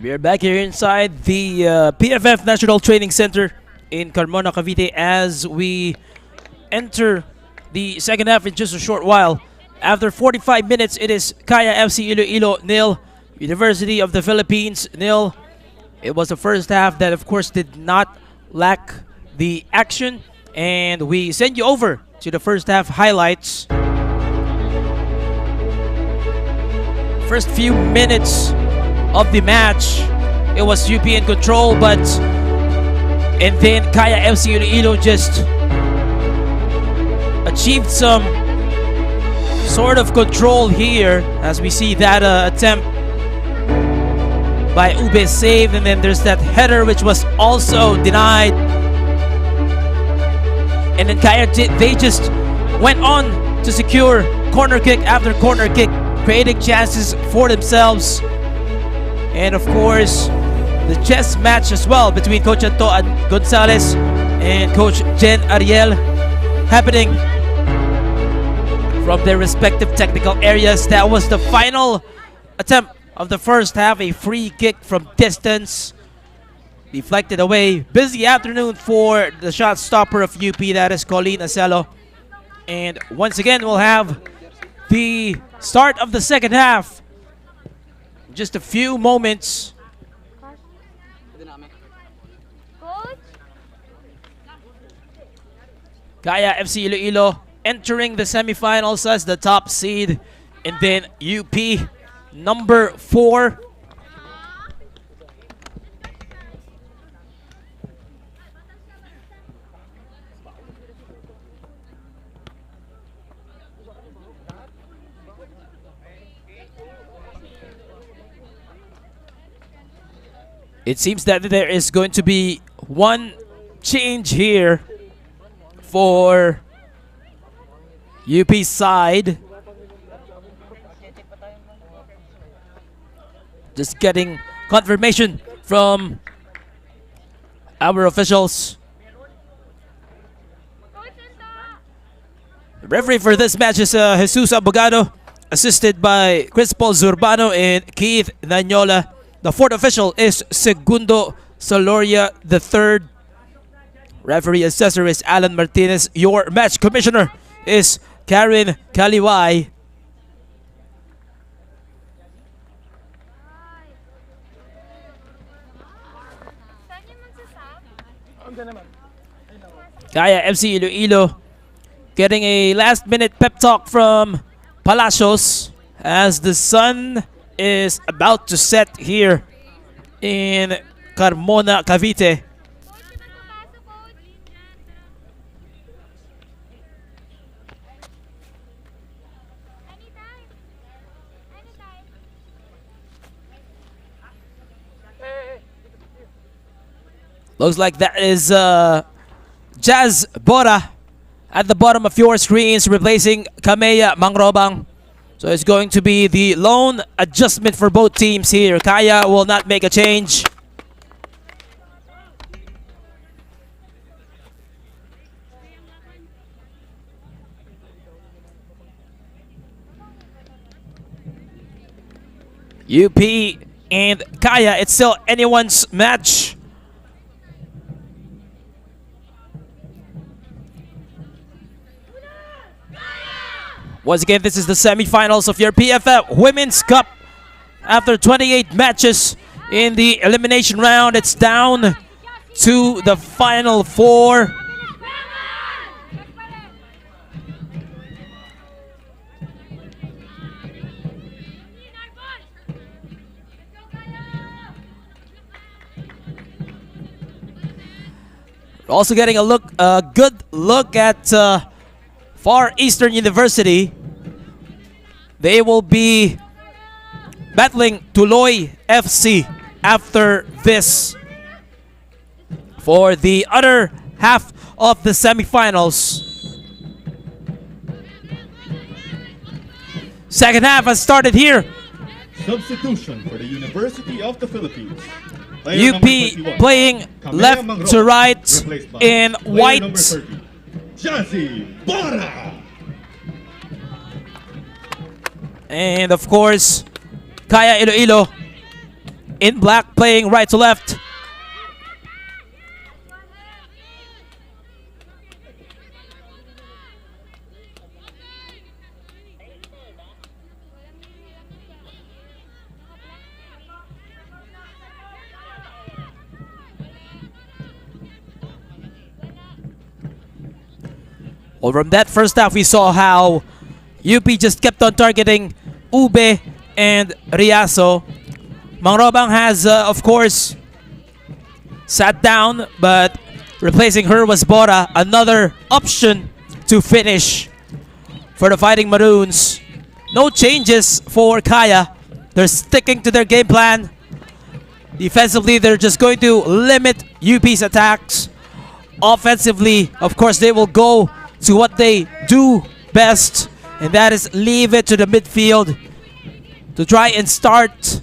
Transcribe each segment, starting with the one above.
We are back here inside the PFF National Training Center in Carmona, Cavite as we enter the second half in just a short while. After 45 minutes, it is Kaya FC-Iloilo 0, University of the Philippines 0. It was the first half that, of course, did not lack the action, and we send you over to the first half highlights. First few minutes of the match, it was UP in control, and then Kaya FC-Iloilo just achieved some sort of control here as we see that attempt by Ube saved, and then there's that header which was also denied. And then Kaya, they just went on to secure corner kick after corner kick, creating chances for themselves. And of course, the chess match as well between Coach Anto Gonzalez and Coach Jen Ariel happening from their respective technical areas. That was the final attempt of the first half, a free kick from distance, deflected away. Busy afternoon for the shot stopper of UP, that is Colleen Acelo. And once again, we'll have the start of the second half. Just a few moments. Kaya FC-Iloilo entering the semifinals as the top seed, and then UP number 4. It seems that there is going to be one change here for UP side. Just getting confirmation from our officials. The referee for this match is Jesus Abogado, assisted by Chris Paul Zurbano and Keith Nanyola. The fourth official is Segundo Saloria III. Referee assessor is Alan Martinez. Your match commissioner is Karen Kaliwai. Kaya FC-Iloilo getting a last-minute pep talk from Palacios as the sun is about to set here in Carmona, Cavite. Looks like that is Jazz Bora at the bottom of your screens, replacing Kameya Mangrobang. So it's going to be the lone adjustment for both teams here. Kaya will not make a change. UP and Kaya, it's still anyone's match. Once again, this is the semifinals of your PFF Women's Cup. After 28 matches in the elimination round, it's down to the final 4. We're also getting a good look at Far Eastern University. They will be battling Tuloy FC after this for the other half of the semifinals. Second half has started here. Substitution for the University of the Philippines. UP playing left to right in white. Jazzy Bora! And of course, Kaya Iloilo in black playing right to left. Well, from that first half, we saw how UP just kept on targeting Ube and Riaso. Mang Robang has, of course, sat down, but replacing her was Bora. Another option to finish for the Fighting Maroons. No changes for Kaya. They're sticking to their game plan. Defensively, they're just going to limit UP's attacks. Offensively, of course, they will go to what they do best, and that is leave it to the midfield to try and start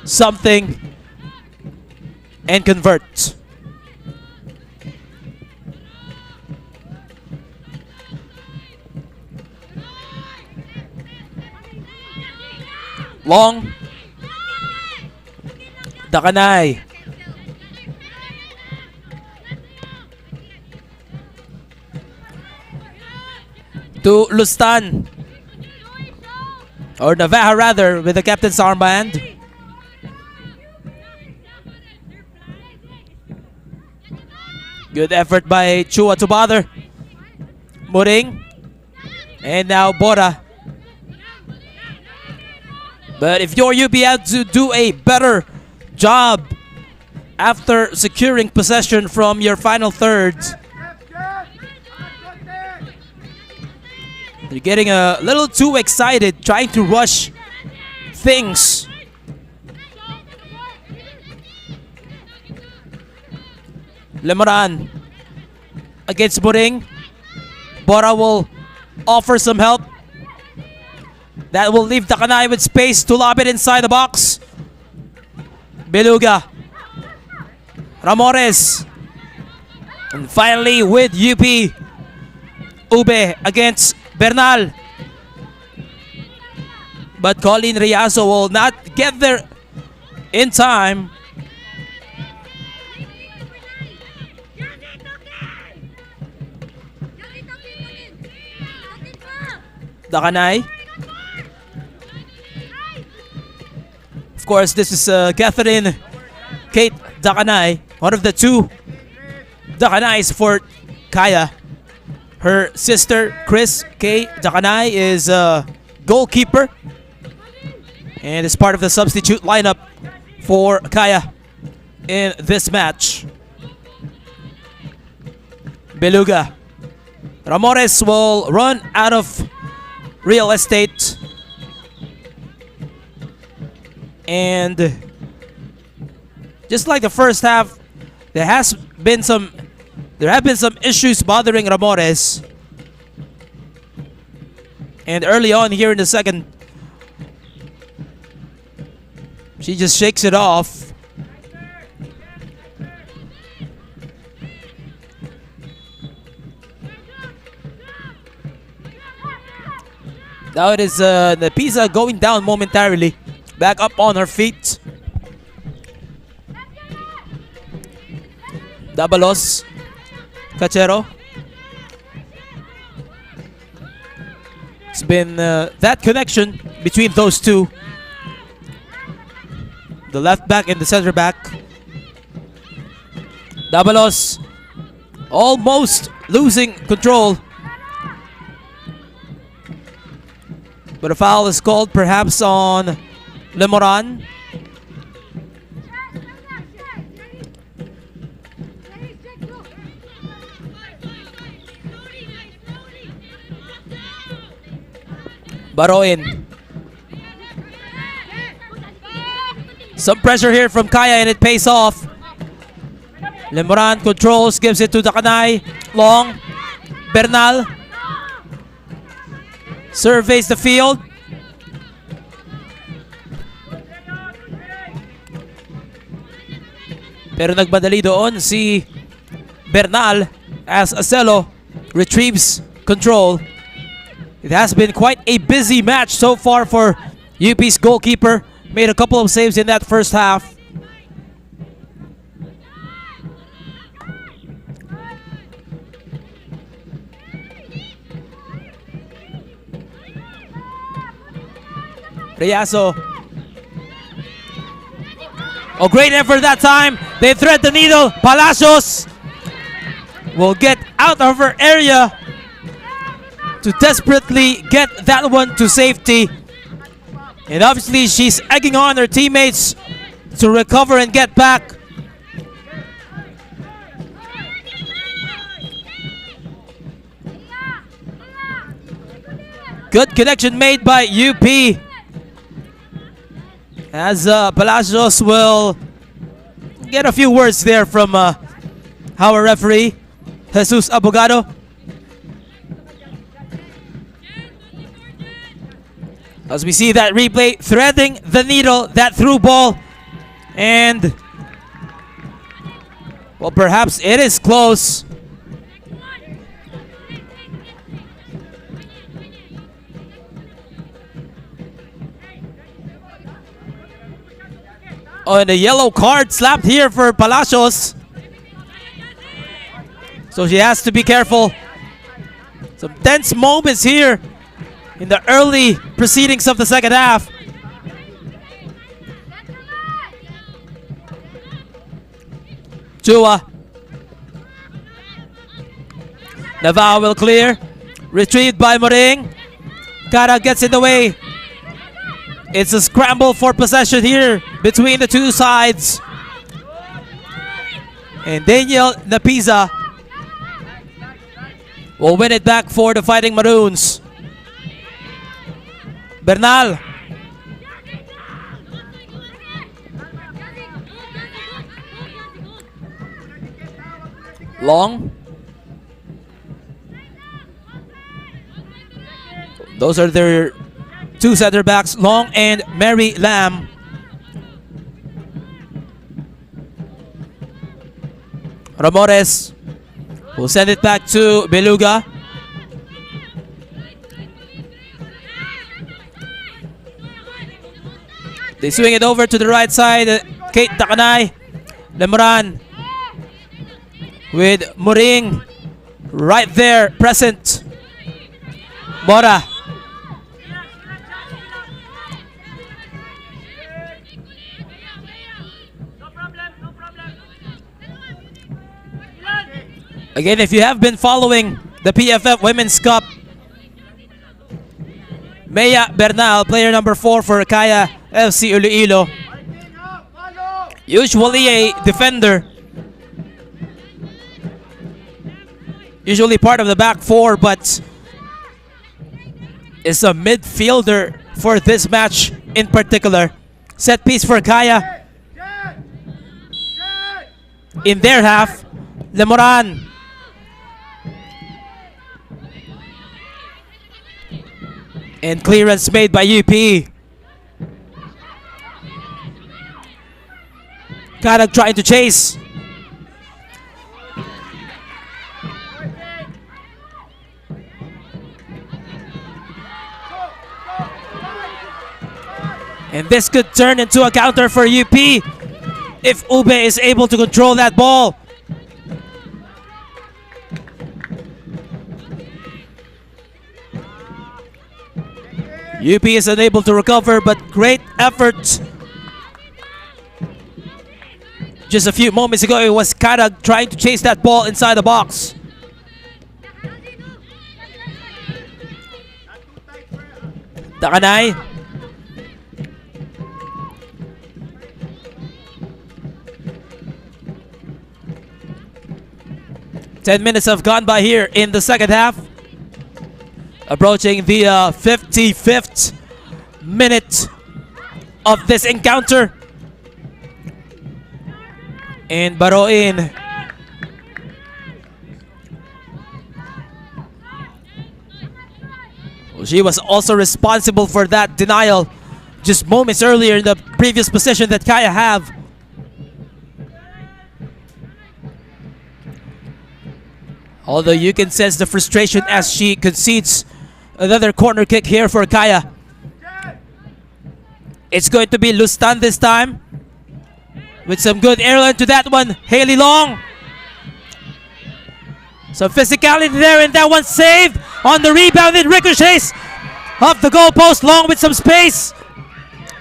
something and convert. Long. Dakanay. To Lustan, or Navaja rather, with the captain's armband. Good effort by Chua to bother. Muring. And now Bora. But if you're UP, you have to do a better job after securing possession from your final third. You're getting a little too excited, trying to rush things. Lemoran against Muring. Bora will offer some help. That will leave Dakanay with space to lob it inside the box. Beluga. Ramores. And finally with UP, Ube against Bernal. But Colin Riaso will not get there in time. Dakanay. Of course, this is Catherine Kate Dakanay, one of the two Dakanays for Kaya. Her sister, Chris K. Dakanay, is a goalkeeper and is part of the substitute lineup for Kaya in this match. Beluga. Ramores will run out of real estate. And just like the first half, there have been some issues bothering Ramores. And early on here in the second, she just shakes it off. Now it is the Pisa going down momentarily. Back up on her feet. Dabalos. Cachero. It's been that connection between those two. The left back and the center back. Dabalos almost losing control. But a foul is called perhaps on Lemoran. Baroin. Some pressure here from Kaya and it pays off. Lemoran controls, gives it to Dakanay. Long. Bernal. Surveys the field. Pero nagmadali doon si Bernal as Acelo retrieves control. It has been quite a busy match so far for UP's goalkeeper. made a couple of saves in that first half. Riaso. Oh, great effort that time. They thread the needle. Palacios will get out of her area to desperately get that one to safety. And obviously she's egging on her teammates to recover and get back. Good connection made by UP. As Palacios will get a few words there from our referee, Jesus Abogado. As we see that replay, threading the needle, that through ball. And, well, perhaps it is close. Oh, and a yellow card slapped here for Palacios. So she has to be careful. Some tense moments here in the early proceedings of the second half. Chua. Navao will clear. Retrieved by Moring. Kara gets in the way. It's a scramble for possession here between the two sides. And Daniel Napiza will win it back for the Fighting Maroons. Bernal. Long. Those are their two center backs, Long and Mary Lam. Ramores will send it back to Beluga. They swing it over to the right side. Kate Takanay. Lemoran with Moring right there present. Mora. Again, if you have been following the PFF Women's Cup, Maya Bernal, player number 4 for Kaya FC-Iloilo, usually a defender, usually part of the back four, but is a midfielder for this match in particular. Set piece for Kaya. In their half, Lemoran. And clearance made by UP. Karag trying to chase. And this could turn into a counter for UP if Ube is able to control that ball. UP is unable to recover, but great effort. Just a few moments ago, it was Karag trying to chase that ball inside the box. Takanay. Ten minutes have gone by here in the second half. Approaching the 55th minute of this encounter. And Baroin she was also responsible for that denial just moments earlier in the previous possession that Kaya have. Although you can sense the frustration as she concedes another corner kick here for Kaya. It's going to be Lustan this time. With some good airline to that one. Haley Long. Some physicality there, and that one saved on the rebound. It ricochets off the goalpost. Long with some space.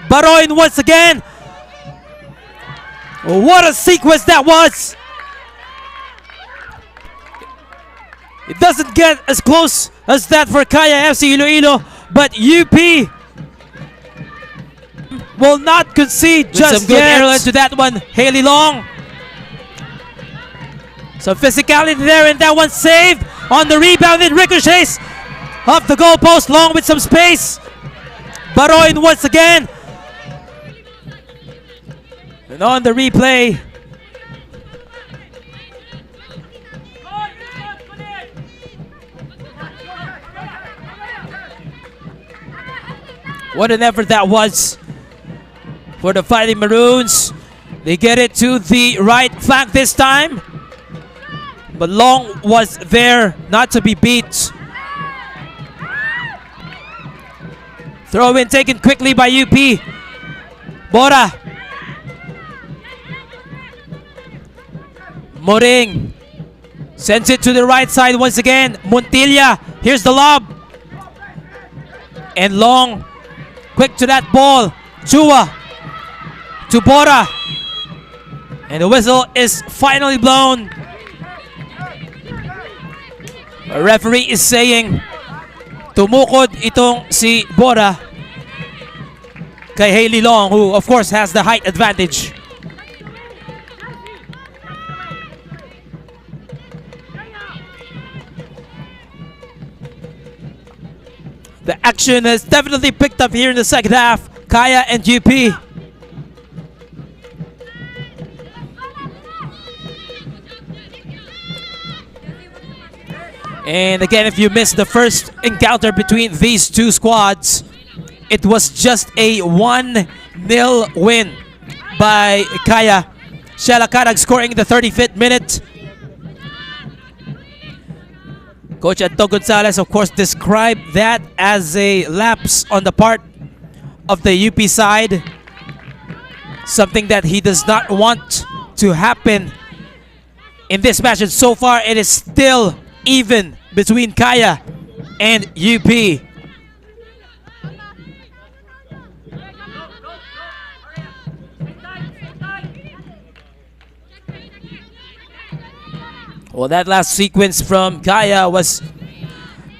Baroin once again. What a sequence that was. It doesn't get as close as that for Kaya FC-Iloilo, but UP will not concede with just some good airline to that one. Haley Long. Some physicality there, and that one saved on the rebound. It ricochets off the goalpost. Long with some space. Baroin once again. And on the replay, what an effort that was for the Fighting Maroons. They get it to the right flank this time, but Long was there not to be beat. Throw in taken quickly by UP. Bora. Moring sends it to the right side once again. Montilla. Here's the lob. And Long. Quick to that ball. Chua. To Bora. And the whistle is finally blown. A referee is saying tumukod itong si Bora kay Haley Long, who of course has the height advantage. The action has definitely picked up here in the second half. Kaya and UP. And again, if you missed the first encounter between these two squads, it was just a 1-0 win by Kaya. Shela Karag scoring in the 35th minute. Coach Anton Gonzalez, of course, described that as a lapse on the part of the UP side. Something that he does not want to happen in this match. And so far, it is still even between Kaya and UP. Well, that last sequence from Kaya was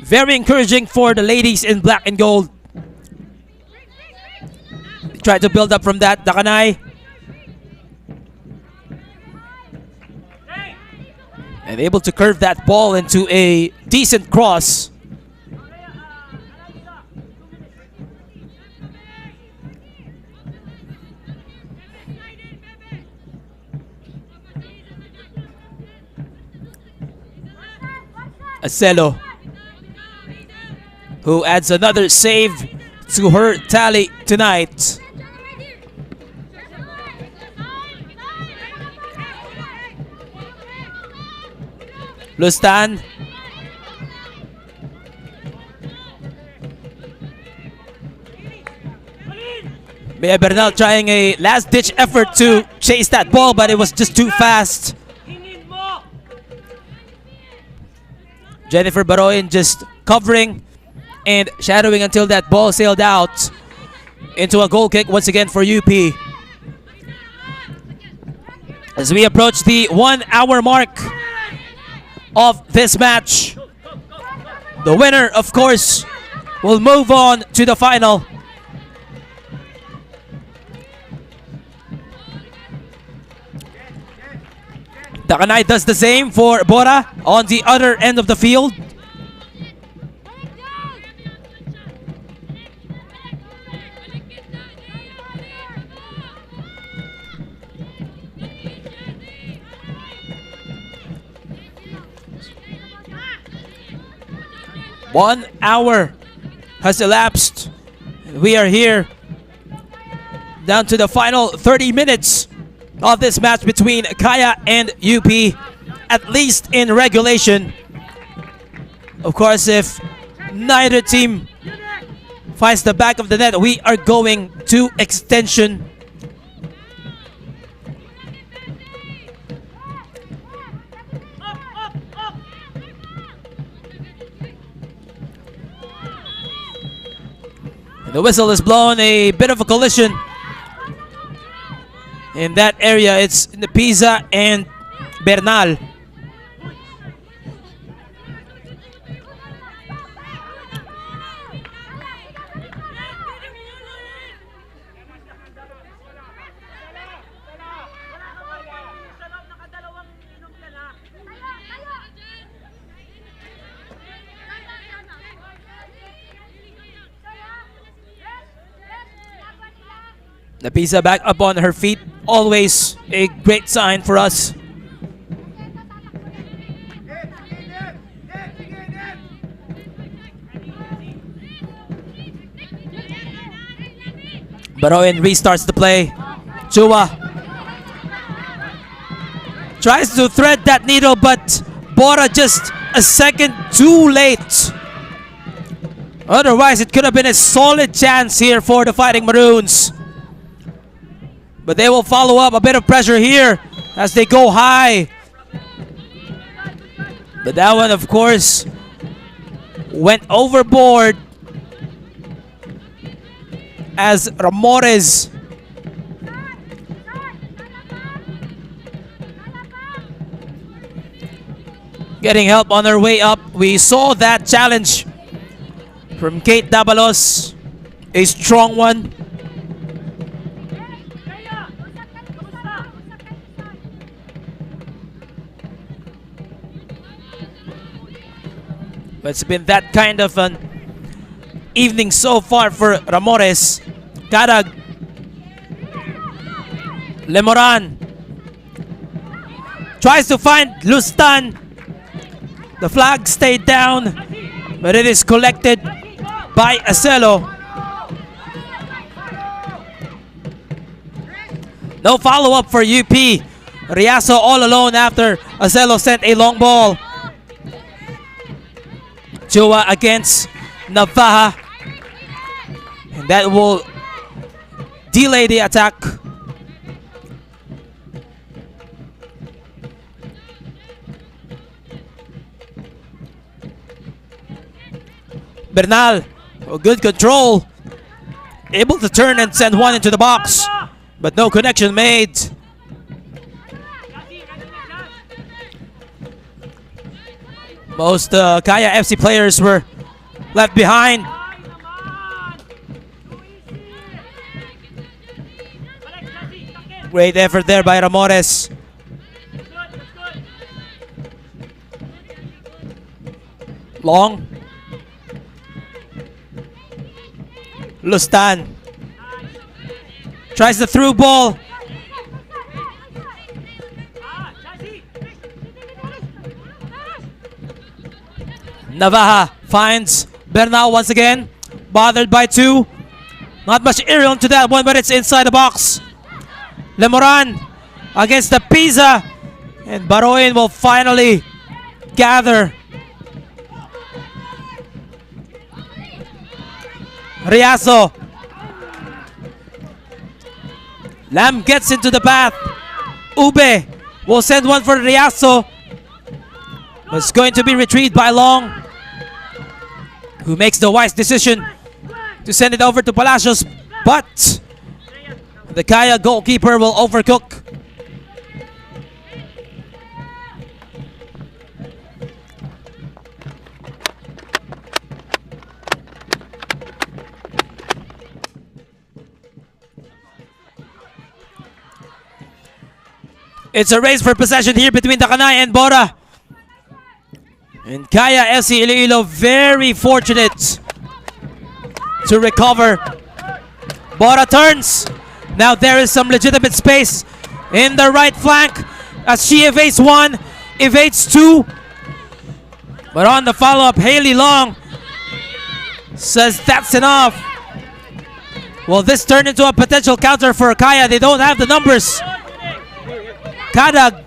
very encouraging for the ladies in black and gold. They tried to build up from that. Dakanay. And able to curve that ball into a decent cross. Acelo, who adds another save to her tally tonight. Lustan. Bea Bernal trying a last-ditch effort to chase that ball, but it was just too fast. Jennifer Baroin just covering and shadowing until that ball sailed out into a goal kick once again for UP. As we approach the 1 hour mark of this match, the winner, of course, will move on to the final. Dakanay does the same for Bora on the other end of the field. One hour has elapsed. We are here down to the final 30 minutes of this match between Kaya and UP, at least in regulation. Of course, if neither team finds the back of the net, we are going to extension. And the whistle is blown, a bit of a collision in that area. It's Pisa and Bernal. Napisa back up on her feet. Always a great sign for us. Baroin restarts the play. Chua tries to thread that needle, but Bora just a second too late. Otherwise, it could have been a solid chance here for the Fighting Maroons. But they will follow up. A bit of pressure here as they go high. But that one, of course, went overboard as Ramores getting help on her way up. We saw that challenge from Kate Dabalos, a strong one. But it's been that kind of an evening so far for Ramores. Karag. Lemoran tries to find Lustan. The flag stayed down, but it is collected by Acelo. No follow-up for UP. Riaso all alone after Acelo sent a long ball. Chua against Navaja. And that will delay the attack. Bernal, good control. Able to turn and send one into the box. But no connection made. Most Kaya FC players were left behind. Great effort there by Ramores. Long. Lustan tries the through ball. Navaja finds Bernal once again. Bothered by two. Not much air onto that one, but it's inside the box. Lemoran against the Pisa. And Baroin will finally gather. Riaso. Lam gets into the path. Ube will send one for Riaso. It's going to be retrieved by Long, who makes the wise decision to send it over to Palacios, but the Kaya goalkeeper will overcook. It's a race for possession here between Takanay and Bora. And Kaya FC-Iloilo very fortunate to recover. Bora turns. Now there is some legitimate space in the right flank as she evades one, evades two. But on the follow-up, Haley Long says that's enough. Will this turn into a potential counter for Kaya? They don't have the numbers. Kadag.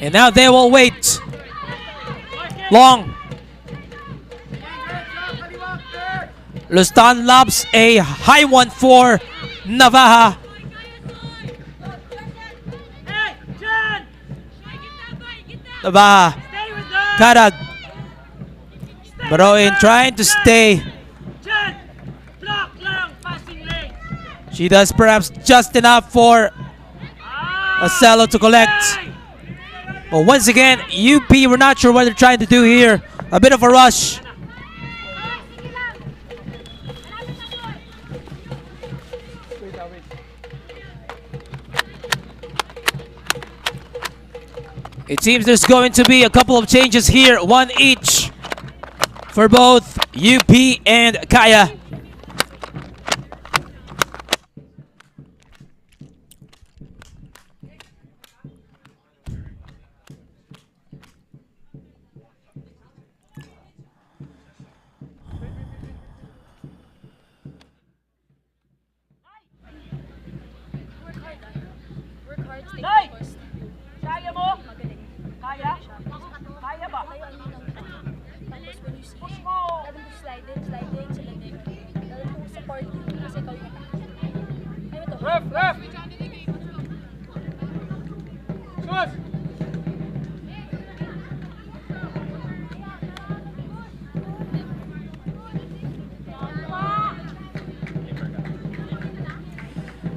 And now they will wait. Long. Lustan lobs a high one for Navaja. Navaja. Karag. Baroin trying to stay. She does perhaps just enough for Acelo to collect. But once again, UP, we're not sure what they're trying to do here. A bit of a rush. It seems there's going to be a couple of changes here, one each for both UP and Kaya. Kaya mo? Kaya? Kaya ba? Push mo! Sliding sa leg. Talagang support kasi ikaw yung ayun to. Ref! Shoot!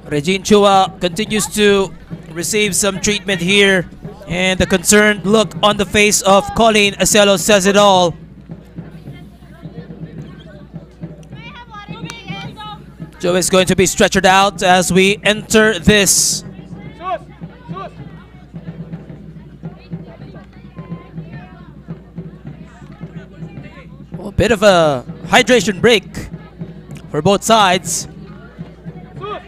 Regine Chua continues to receive some treatment here, and the concerned look on the face of Colleen Acelo says it all. Joe is going to be stretchered out as we enter this. A bit of a hydration break for both sides. Work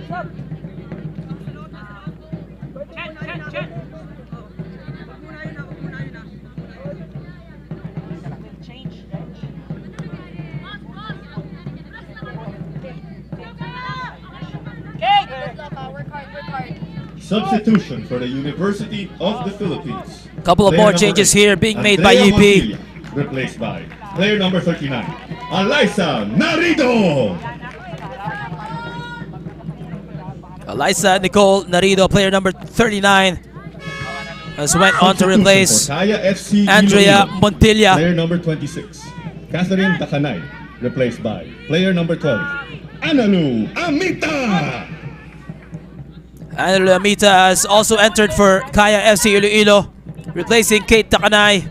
hard. Substitution for the University of the Philippines. Couple of Player more number changes 8, here being made by Andrea UP. Montilla, replaced by player number 39, Eliza Narido. Eliza Nicole Narido, player number 39, has went on to replace For Kaya FC-Iloilo, Andrea Montilla. Player number 26, Catherine Dakanay, replaced by player number 12, Analu Amita. And Amita has also entered for Kaya FC-Iloilo, replacing Kate Takanay.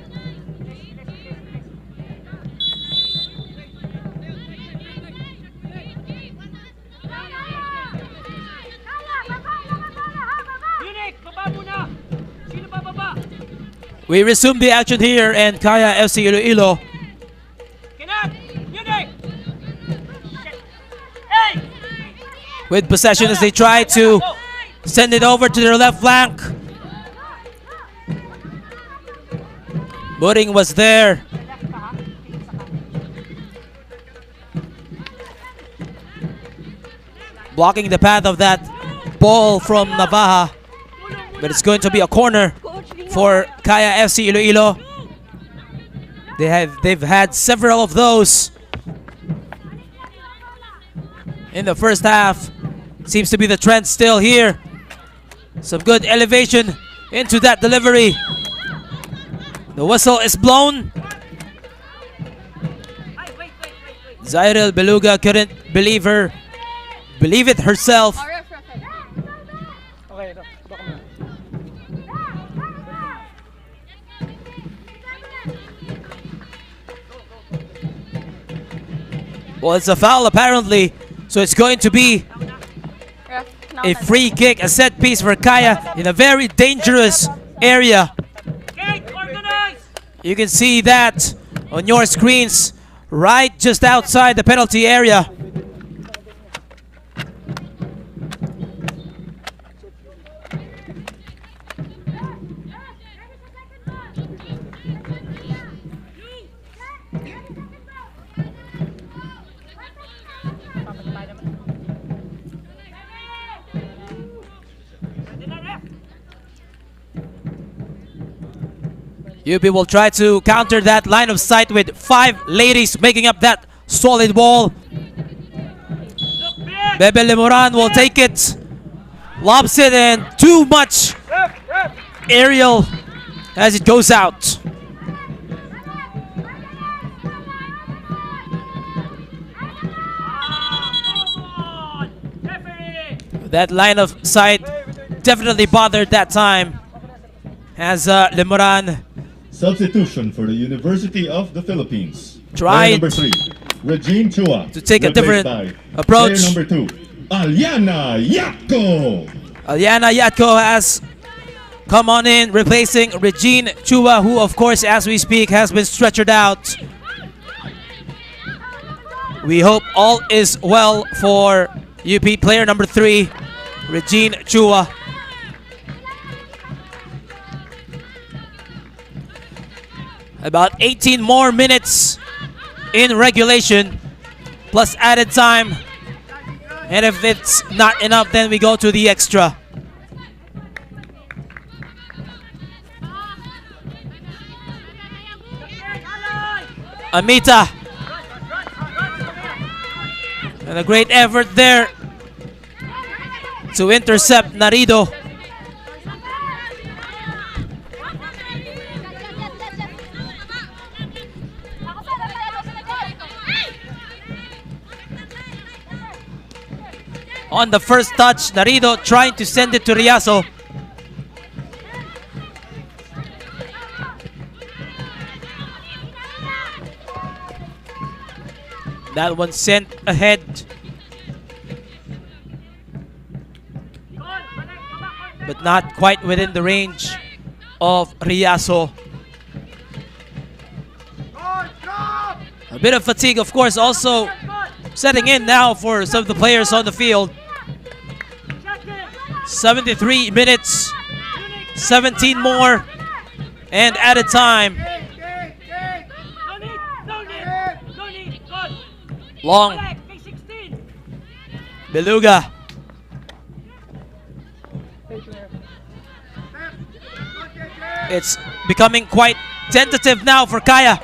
We resume the action here, and Kaya FC-Iloilo with possession as they try to send it over to their left flank. Budding was there. Blocking the path of that ball from Navaja. But it's going to be a corner for Kaya FC-Iloilo. They've had several of those in the first half. Seems to be the trend still here. Some good elevation into that delivery. The whistle is blown. Zairil Beluga couldn't believe it herself. Well, it's a foul apparently, so it's going to be a free kick, a set piece for Kaya in a very dangerous area. You can see that on your screens, right just outside the penalty area. UP will try to counter that line of sight with 5 ladies making up that solid wall. Bebe Lemoran will take it. Lobs it and too much aerial as it goes out. That line of sight definitely bothered that time as Lemoran Substitution for the University of the Philippines. Tried Player number 3, Regine Chua. to take a replaced different by approach. Player number 2, Aliana Yatko. Aliana Yatko has come on in, replacing Regine Chua, who of course as we speak has been stretchered out. We hope all is well for UP player number 3, Regine Chua. About 18 more minutes in regulation, plus added time. And if it's not enough, then we go to the extra. Amita. And a great effort there to intercept Narido. On the first touch, Narido trying to send it to Riaso. That one sent ahead. But not quite within the range of Riaso. A bit of fatigue, of course, also setting in now for some of the players on the field. 73 minutes, 17 more, and added time. Long. Beluga. It's becoming quite tentative now for Kaya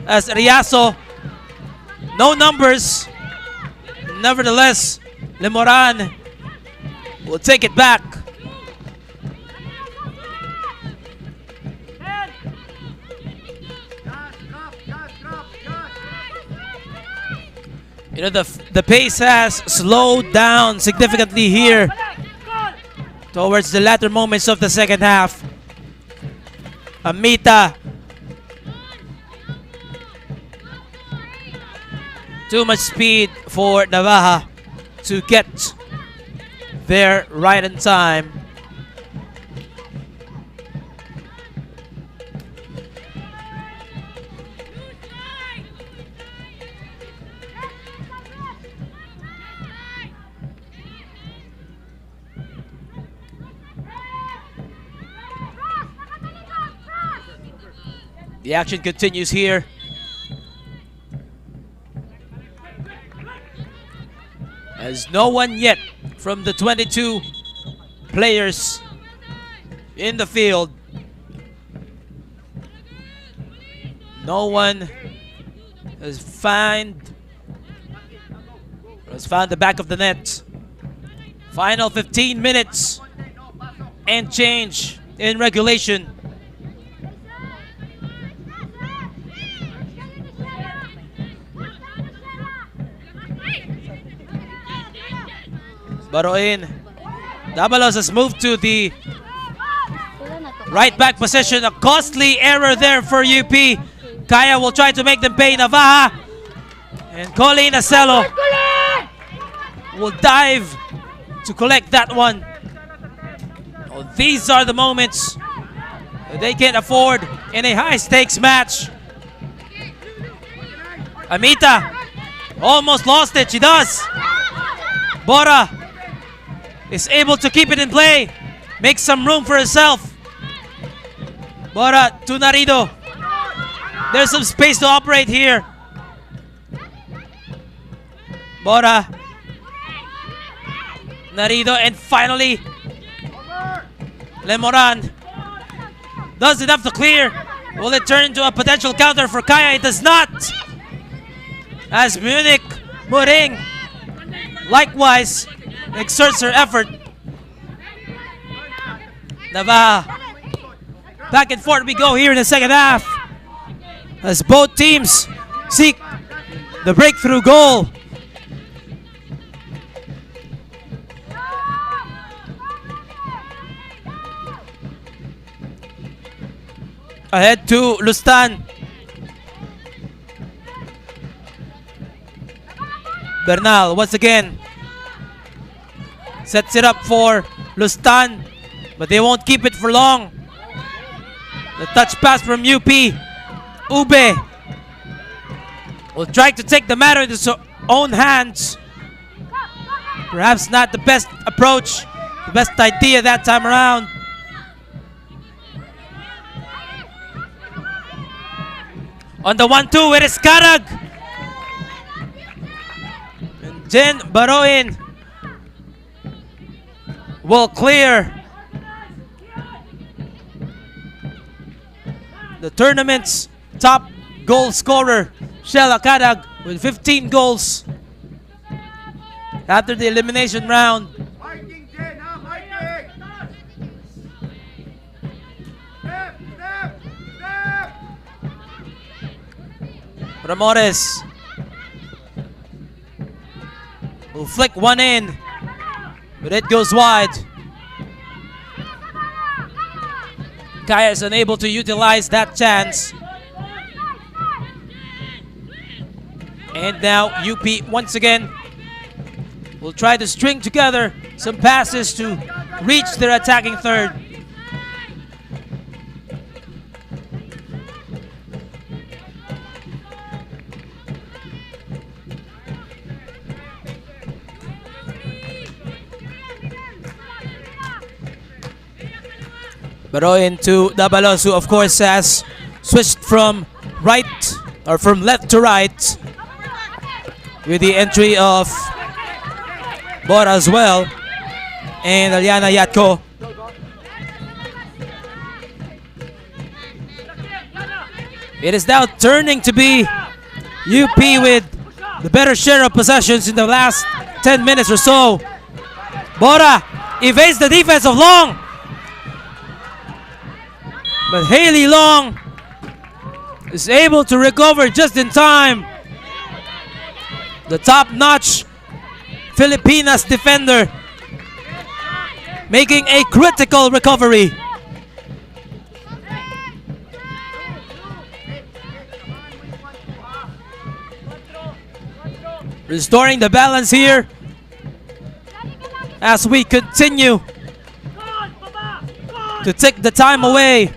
as Riaso. No numbers. Nevertheless, Lemoran will take it back. You know, the pace has slowed down significantly here towards the latter moments of the second half. Amita. Too much speed for Navaja to get there right in time. The action continues here. As no one yet from the 22 players in the field, no one has found the back of the net. Final 15 minutes and change in regulation. Baroin. Dabalos has moved to the right back position. A costly error there for UP. Kaya will try to make them pay. Navaja and Colleen Acelo will dive to collect that one. Oh, these are the moments that they can't afford in a high stakes match. Amita almost lost it. She does. Bora is able to keep it in play. Make some room for herself. Bora to Narido. There's some space to operate here. Bora. Narido, and finally Lemoran does enough to clear. Will it turn into a potential counter for Kaya? It does not. As Munich Muring likewise exerts her effort. Nava. Back and forth we go here in the second half. As both teams seek the breakthrough goal. Ahead to Lustan. Bernal once again sets it up for Lustan, but they won't keep it for long. The touch pass from UP. Ube will try to take the matter into his own hands. Perhaps not the best approach, the best idea that time around. On the 1-2, it is Karag. And Jen Baroin will clear the tournament's top goal scorer, Shella Karag, with 15 goals after the elimination round. Ramores will flick one in, but it goes wide. Kaya is unable to utilize that chance. And now UP once again will try to string together some passes to reach their attacking third. Baroin to Dabalos, who of course has switched from right or from left to right with the entry of Bora as well and Aliana Yatko. It is now turning to be UP with the better share of possessions in the last 10 minutes or so. Bora evades the defense of Long. But Haley Long is able to recover just in time. The top-notch Filipinas defender making a critical recovery. Restoring the balance here as we continue to take the time away.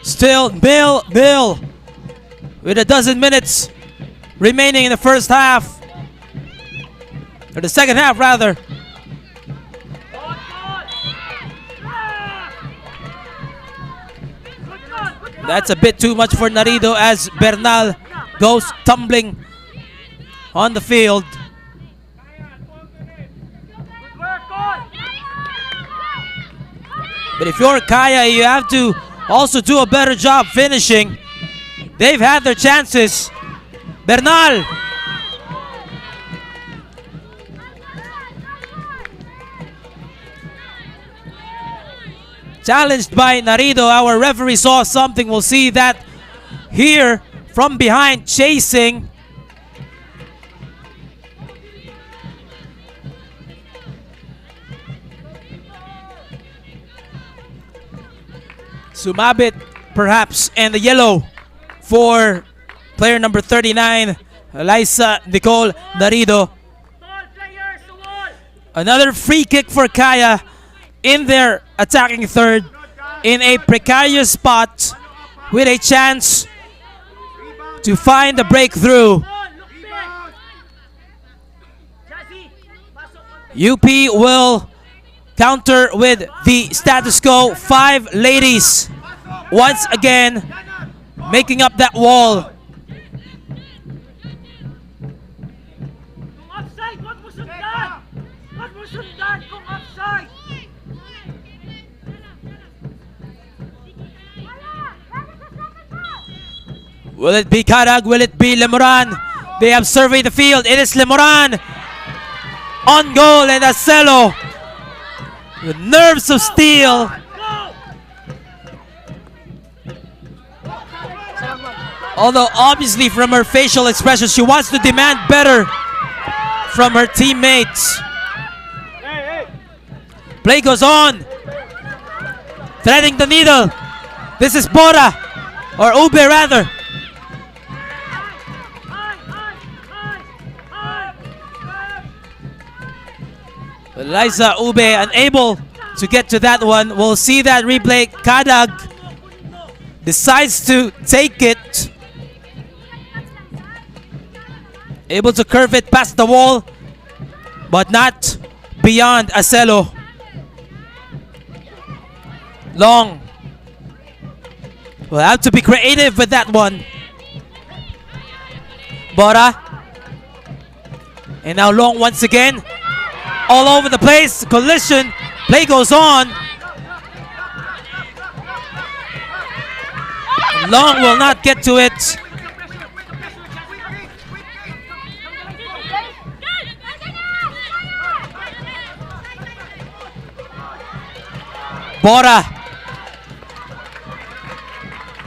Still nil with a dozen minutes remaining in the first half, or the second half rather. That's a bit too much for Narido as Bernal goes tumbling on the field. But if you're Kaya, you have to also do a better job finishing. They've had their chances. Bernal. Challenged by Narido. Our referee saw something. We'll see that here from behind, chasing. Sumabit perhaps, and the yellow for player number 39, Liza Nicole Narido. Another free kick for Kaya in their attacking third in a precarious spot with a chance to find a breakthrough. UP will counter with the status quo. 5 ladies once again making up that wall. Will it be Kadag? Will it be Lemoran? They have surveyed the field. It is Lemoran. On goal, and Acelo with nerves of steel. Although obviously from her facial expression, she wants to demand better from her teammates. Play goes on. Threading the needle. This is Bora, or Ube rather. Liza Ube unable to get to that one. We'll see that replay. Kadag decides to take it. Able to curve it past the wall, but not beyond Acelo. Long will have to be creative with that one. Bora. And now Long once again. All over the place. Collision. Play goes on. Long will not get to it. Bora.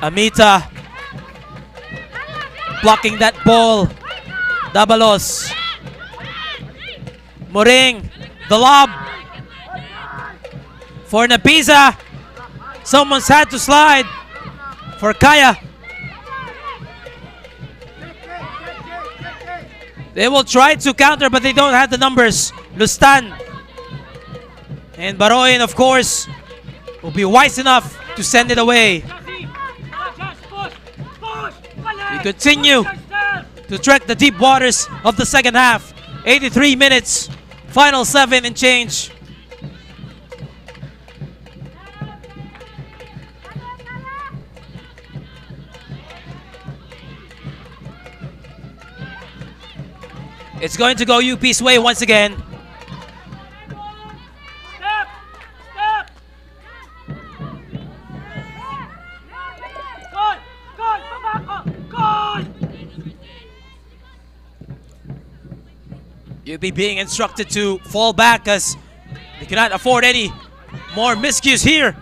Amita blocking that ball. Dabalos. Moring. The lob. For Napiza. Someone's had to slide. For Kaya. They will try to counter, but they don't have the numbers. Lustan. And Baroin, of course, will be wise enough to send it away. We continue to trek the deep waters of the second half. 83 minutes, final 7 and change. It's going to go UP's way once again. UP being instructed to fall back as they cannot afford any more miscues here.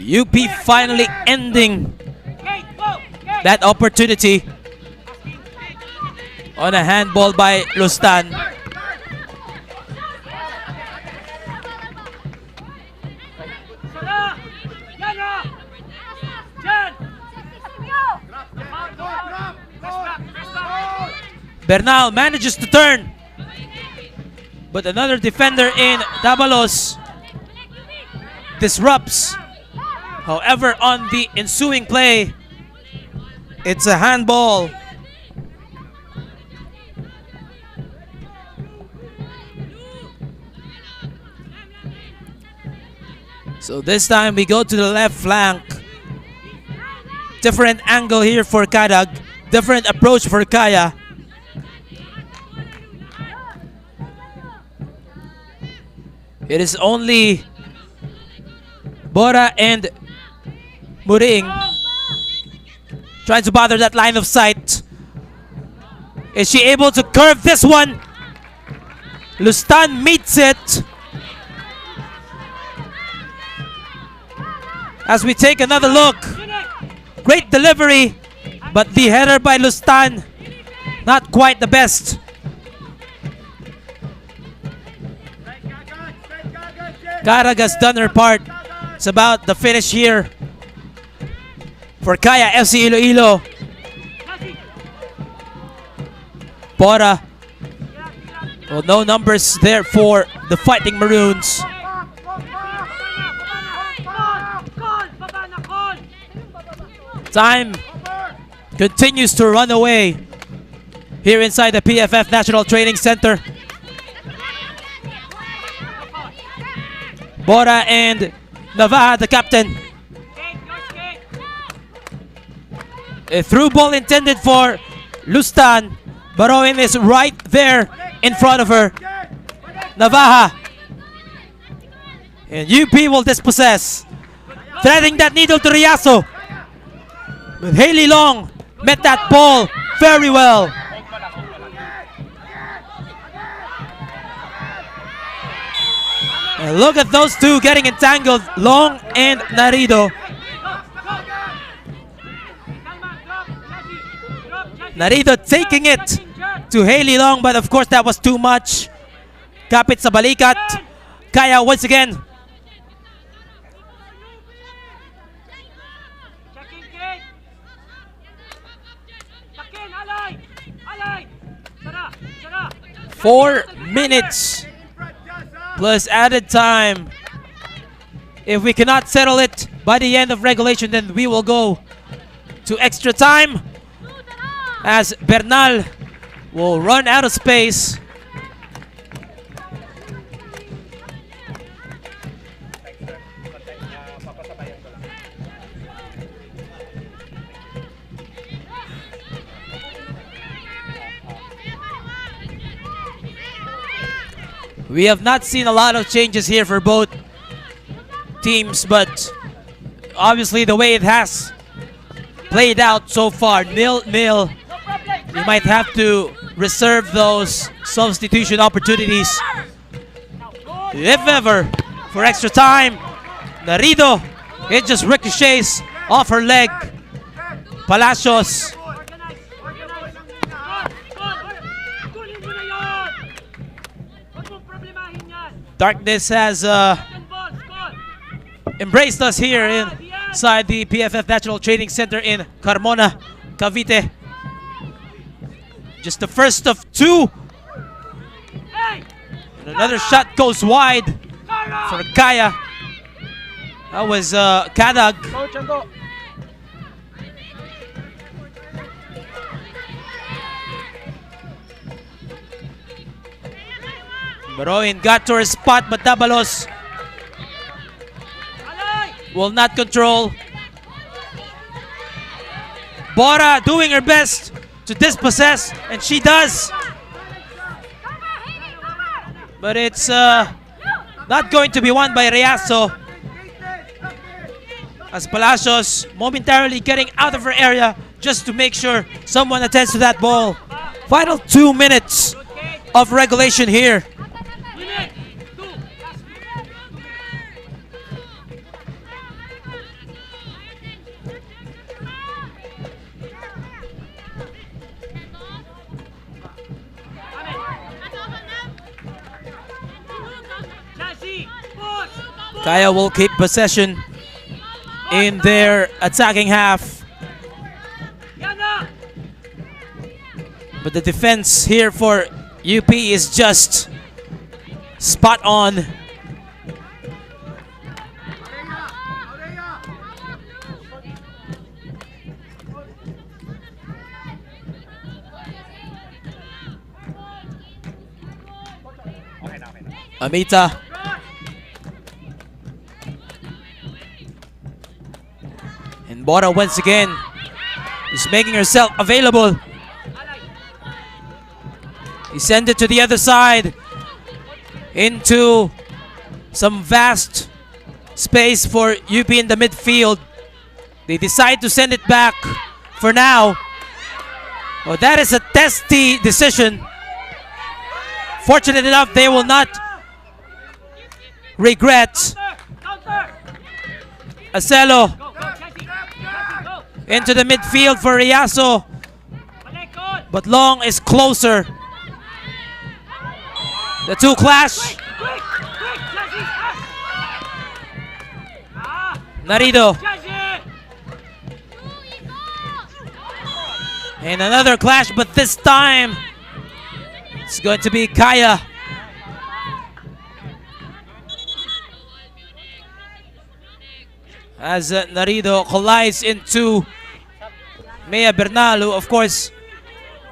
UP finally ending that opportunity on a handball by Lustan. Bernal manages to turn, but another defender in Dabalos disrupts. However, on the ensuing play, it's a handball. So this time we go to the left flank. Different angle here for Kadag. Different approach for Kaya. It is only Bora and Muring trying to bother that line of sight. Is she able to curve this one? Lustan meets it. As we take another look, great delivery, but the header by Lustan, not quite the best. Kadag has done her part. It's about the finish here for Kaya FC-Iloilo. Bora. Well, no numbers there for the Fighting Maroons. Time continues to run away here inside the PFF National Training Center. Bora and Navaja, the captain. A through ball intended for Lustan. Baroin is right there in front of her. Navaja. And UP will dispossess. Threading that needle to Riaso. But Haley Long met that ball very well. And look at those two getting entangled, Long and Narido. Narido taking it to Haley Long, but of course that was too much. Kapit sa balikat. Kaya once again. Checking King. Takin, alay. Alay. Sara, sara. 4 minutes plus added time. If we cannot settle it by the end of regulation, then we will go to extra time as Bernal will run out of space. We have not seen a lot of changes here for both teams, but obviously the way it has played out so far, 0-0, you might have to reserve those substitution opportunities, if ever, for extra time. Narido, it just ricochets off her leg. Palacios. Darkness has embraced us here inside the PFF National Training Center in Carmona, Cavite. Just the first of two. And another shot goes wide for Kaya. That was Kadag. Baroin got to her spot, but Dabalos will not control. Bora doing her best to dispossess, and she does. But it's not going to be won by Riaso, as Palacios momentarily getting out of her area just to make sure someone attends to that ball. Final 2 minutes of regulation here. Kaya will keep possession in their attacking half. But the defense here for UP is just spot on. Amita. And Bora once again is making herself available. He sent it to the other side into some vast space for UP in the midfield. They decide to send it back for now. Well, that is a testy decision. Fortunate enough, they will not regret. Acelo into the midfield for Riaso, but Long is closer. The two clash. Narido. And another clash, but this time it's going to be Kaya. As Narido collides into Mea Bernal, who of course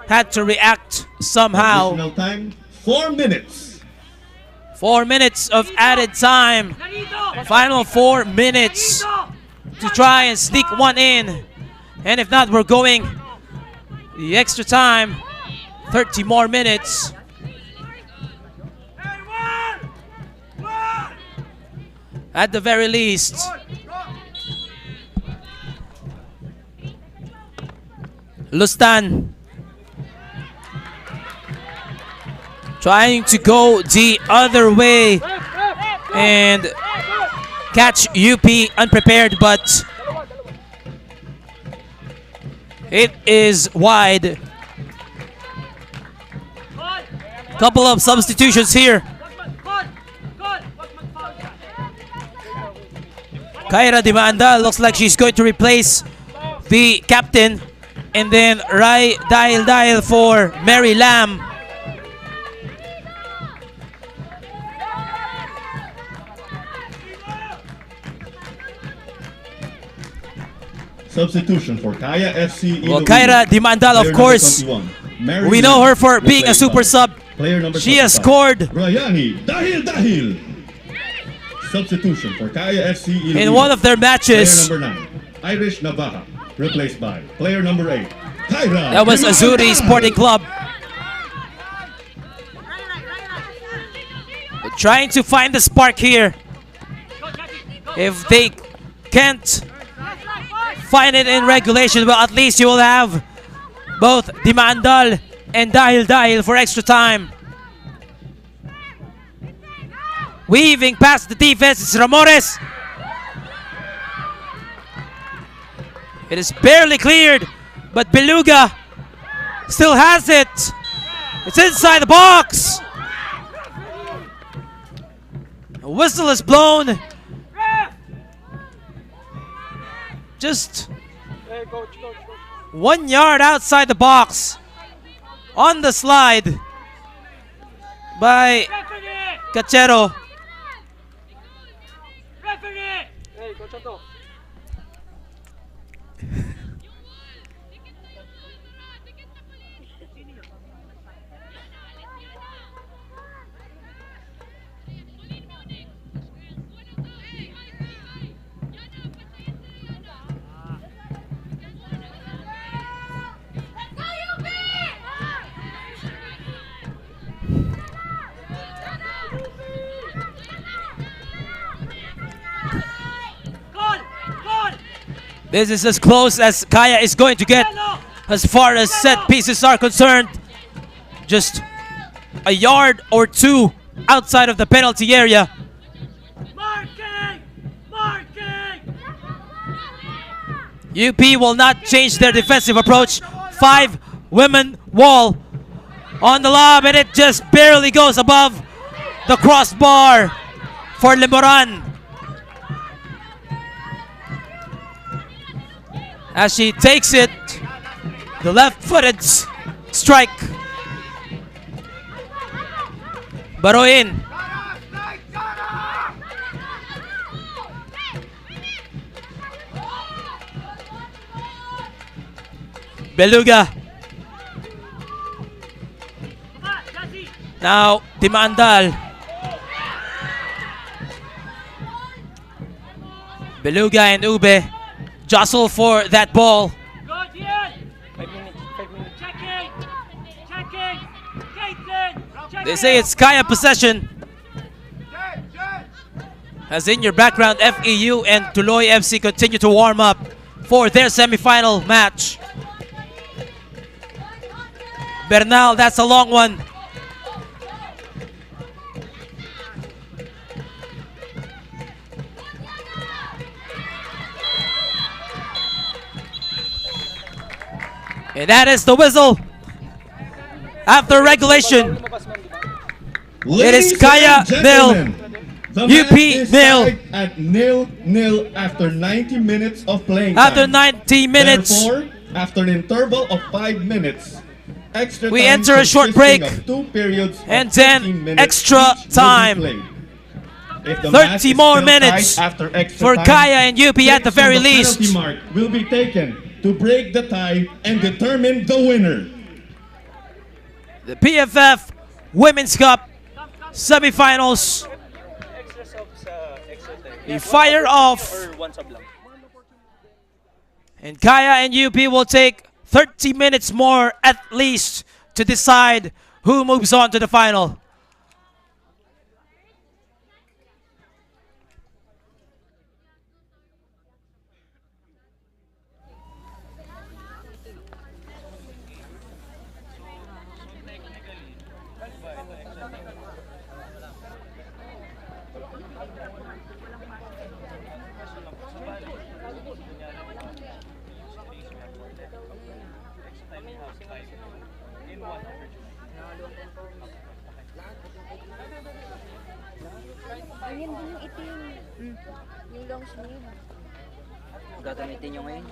had to react somehow. Additional time, 4 minutes. 4 minutes of added time. Final 4 minutes to try and sneak one in. And if not, we're going the extra time. 30 more minutes. at the very least. Lustan trying to go the other way and catch UP unprepared, but it is wide. Couple of substitutions here. Kyra Dimanda looks like she's going to replace the captain, and then Rai Dahil for Mary Lam. Substitution for Kaya FC-Iloilo. Well, Kyra Dimandal, of course, we know her for being a super sub. She has scored Rayani Dahil. Substitution for Kaya FC-Iloilo. in one of their matches. Player number 9, Irish Navaja, replaced by player number 8, Kyra. That was Azuri Sporting Club. They're trying to find the spark here. If they can't find it in regulation, well, at least you will have both Dimandal and Dahil for extra time. Weaving past the defense, it's Ramores. It is barely cleared, but Beluga still has it. It's inside the box. A whistle is blown. Just 1 yard outside the box on the slide by Cachero. This is as close as Kaya is going to get as far as set pieces are concerned. Just a yard or two outside of the penalty area. UP will not change their defensive approach. 5 women wall on the lob, and it just barely goes above the crossbar for Lemoran. As she takes it, the left-footed strike. Baroin. Beluga. Now, Dimandal. Beluga and Ube jostle for that ball. They say it's Kaya possession. As in your background, FEU and Tuloy FC continue to warm up for their semi-final match. Bernal, that's a long one. And that is the whistle after regulation. It is Kaya nil, UP nil. At 0-0 after 90 minutes of playing After time. 90 minutes, Therefore, after an interval of 5 minutes, extra we time enter a short consisting break of 2 periods of and 15 then minutes extra each will be time. played. If the 30 match is more still minutes tied after extra for time, Kaya and UP at the picks on very penalty least. mark will be taken to break the tie and determine the winner. The PFF Women's Cup semifinals. We fire off. And Kaya and UP will take 30 minutes more at least to decide who moves on to the final. Ayan din yung itim. Yung long sleeve. Gagamitin nyo ngayon.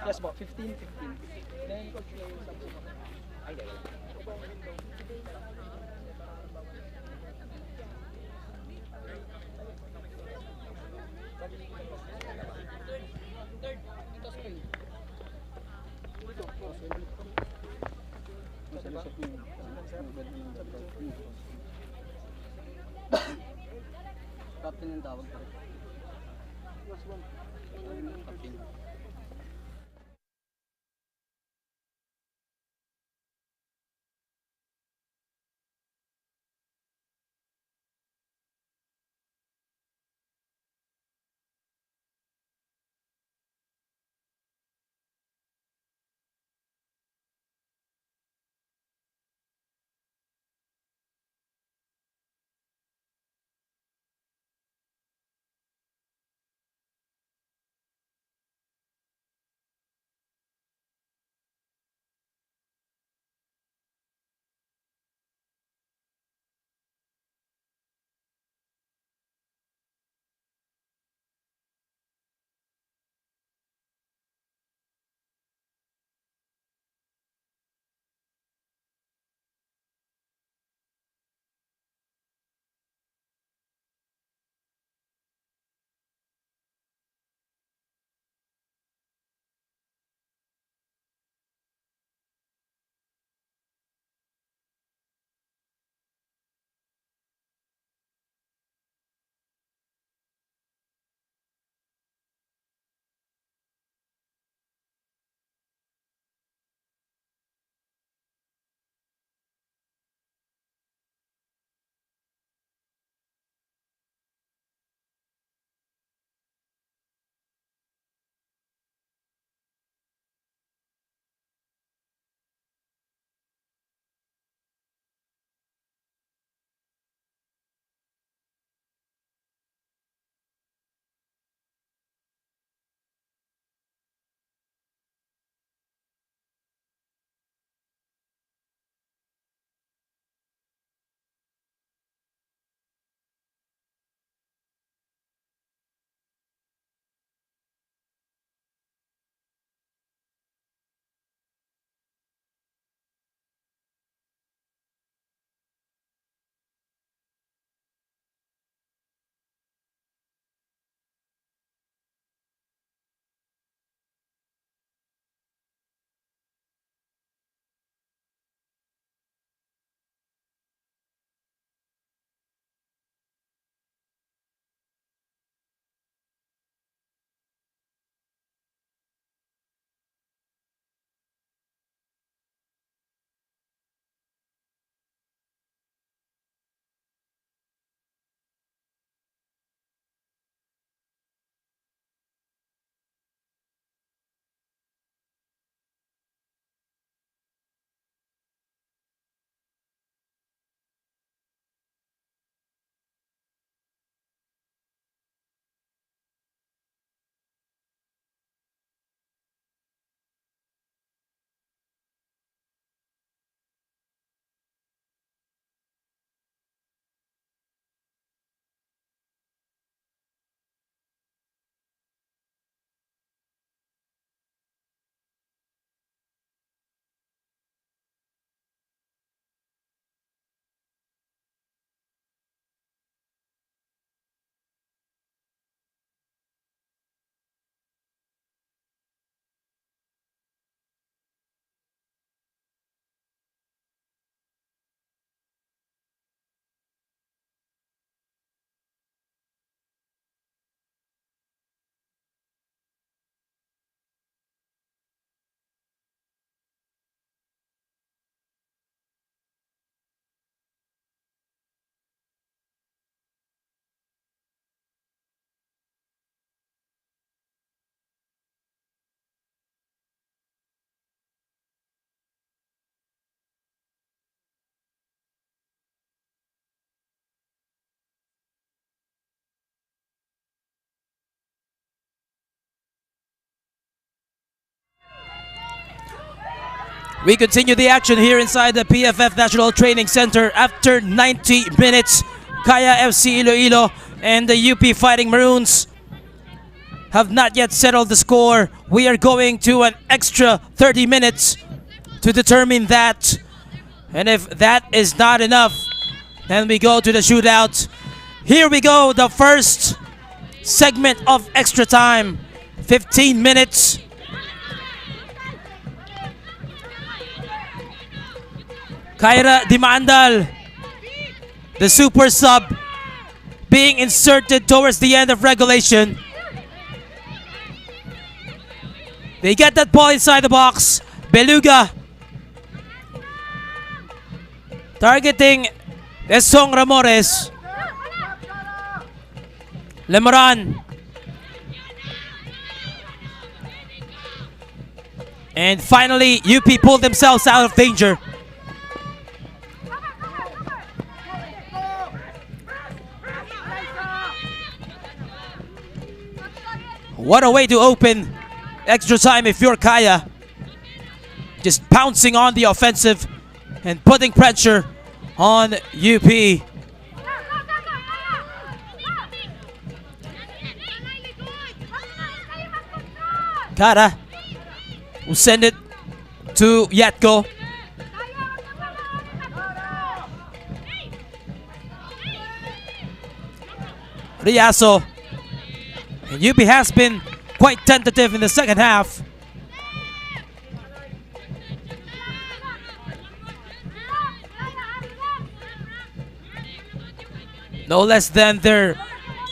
Yes po, 15, 15. Then coach na yung sabi mo. Ay, dahil. Third, dito spring. Dito, crosswind. Masalusok yung bed ng captain ang tawag ko. Plus one. Captain. We continue the action here inside the PFF National Training Center after 90 minutes. Kaya FC-Iloilo and the UP Fighting Maroons have not yet settled the score. We are going to an extra 30 minutes to determine that. And if that is not enough, then we go to the shootout. Here we go, the first segment of extra time. 15 minutes. Kyra Dimandal, the super sub, being inserted towards the end of regulation. They get that ball inside the box. Beluga targeting Esong Ramores. Lemoran. And finally, UP pulled themselves out of danger. What a way to open extra time if you're Kaya. Just pouncing on the offensive and putting pressure on UP. Kara will send it to Yatko. Riaso. And UP has been quite tentative in the second half. No less than their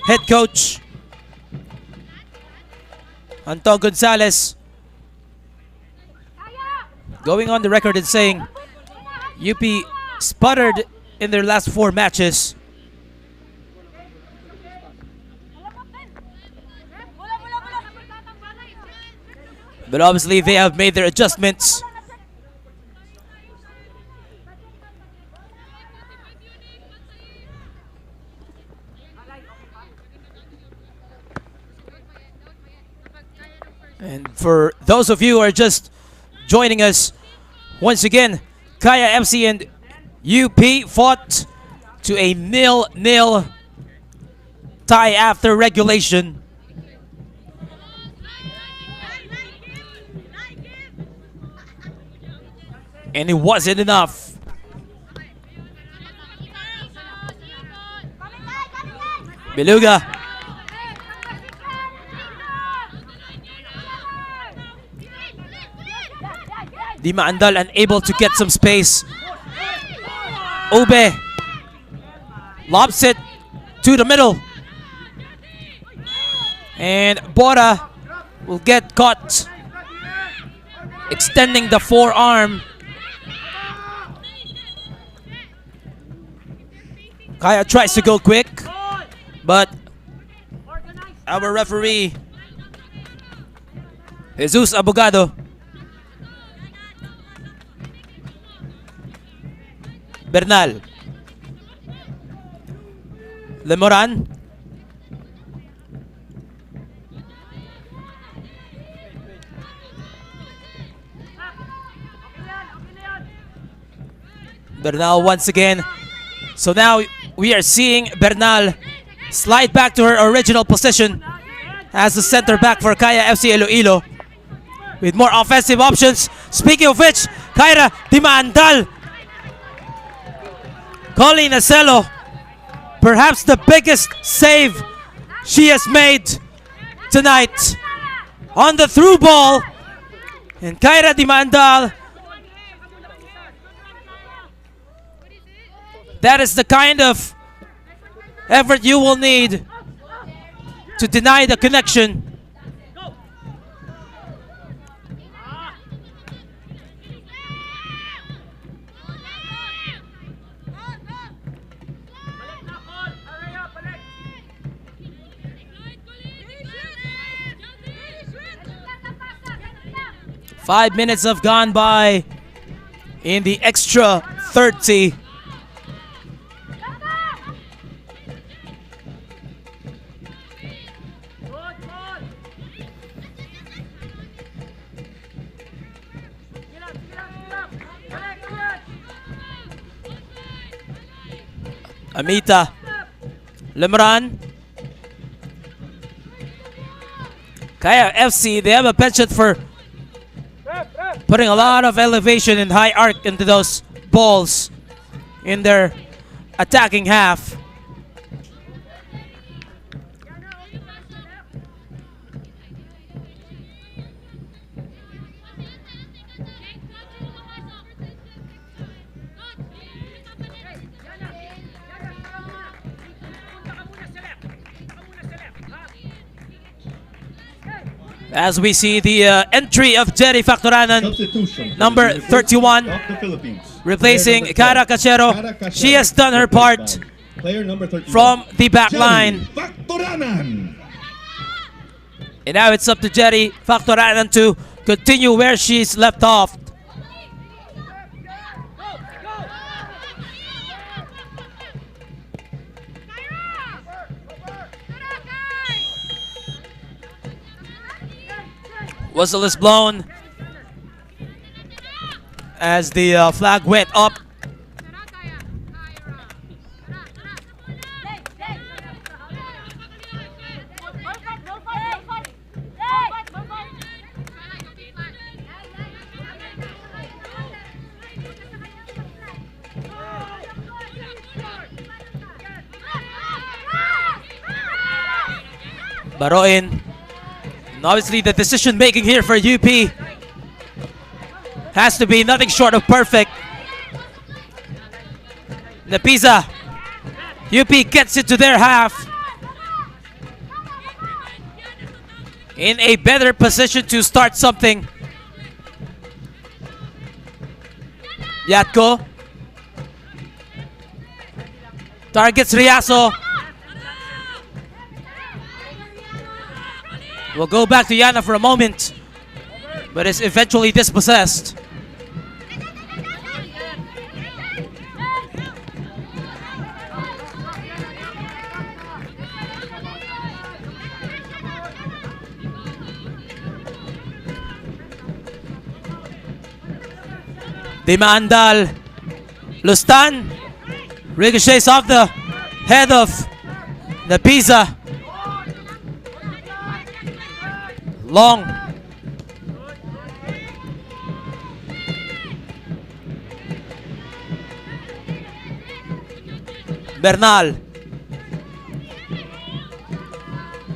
head coach, Anto Gonzalez, going on the record and saying UP sputtered in their last 4 matches. But obviously they have made their adjustments. And for those of you who are just joining us, once again, Kaya FC and UP fought to a 0-0 tie after regulation. And it wasn't enough. Beluga. Dimandal unable to get some space. Ube lobs it to the middle. And Bora will get caught extending the forearm. Kaya tries to go quick, but our referee, Jesus Abogado, Bernal, Lemoran, Bernal once again. So now we are seeing Bernal slide back to her original position as the center back for Kaya FC-Iloilo with more offensive options. Speaking of which, Kyra Dimandal, Colleen Acelo, perhaps the biggest save she has made tonight on the through ball. And Kyra Dimandal, that is the kind of effort you will need to deny the connection. Five minutes have gone by in the extra 30. Amita. Lemran. Kaya FC, they have a penchant for putting a lot of elevation and high arc into those balls in their attacking half. As we see the entry of Jerry Factoranan, Substitution. number 31, Of the Philippines. replacing Player Cara number 12. Cachero. Cara Cachero, She has done her replaced part by player number 31. from the back Jerry line. Factoranan. And now it's up to Jerry Factoranan to continue where she's left off. Whistle is blown as the flag went up. Baroin. And obviously the decision making here for UP has to be nothing short of perfect. Napiza. UP gets it to their half. In a better position to start something. Yatko. Targets Riaso. We'll go back to Yana for a moment, but is eventually dispossessed. Dimaandal. Lustan. Ricochets off the head of Napiza. Long. Bernal.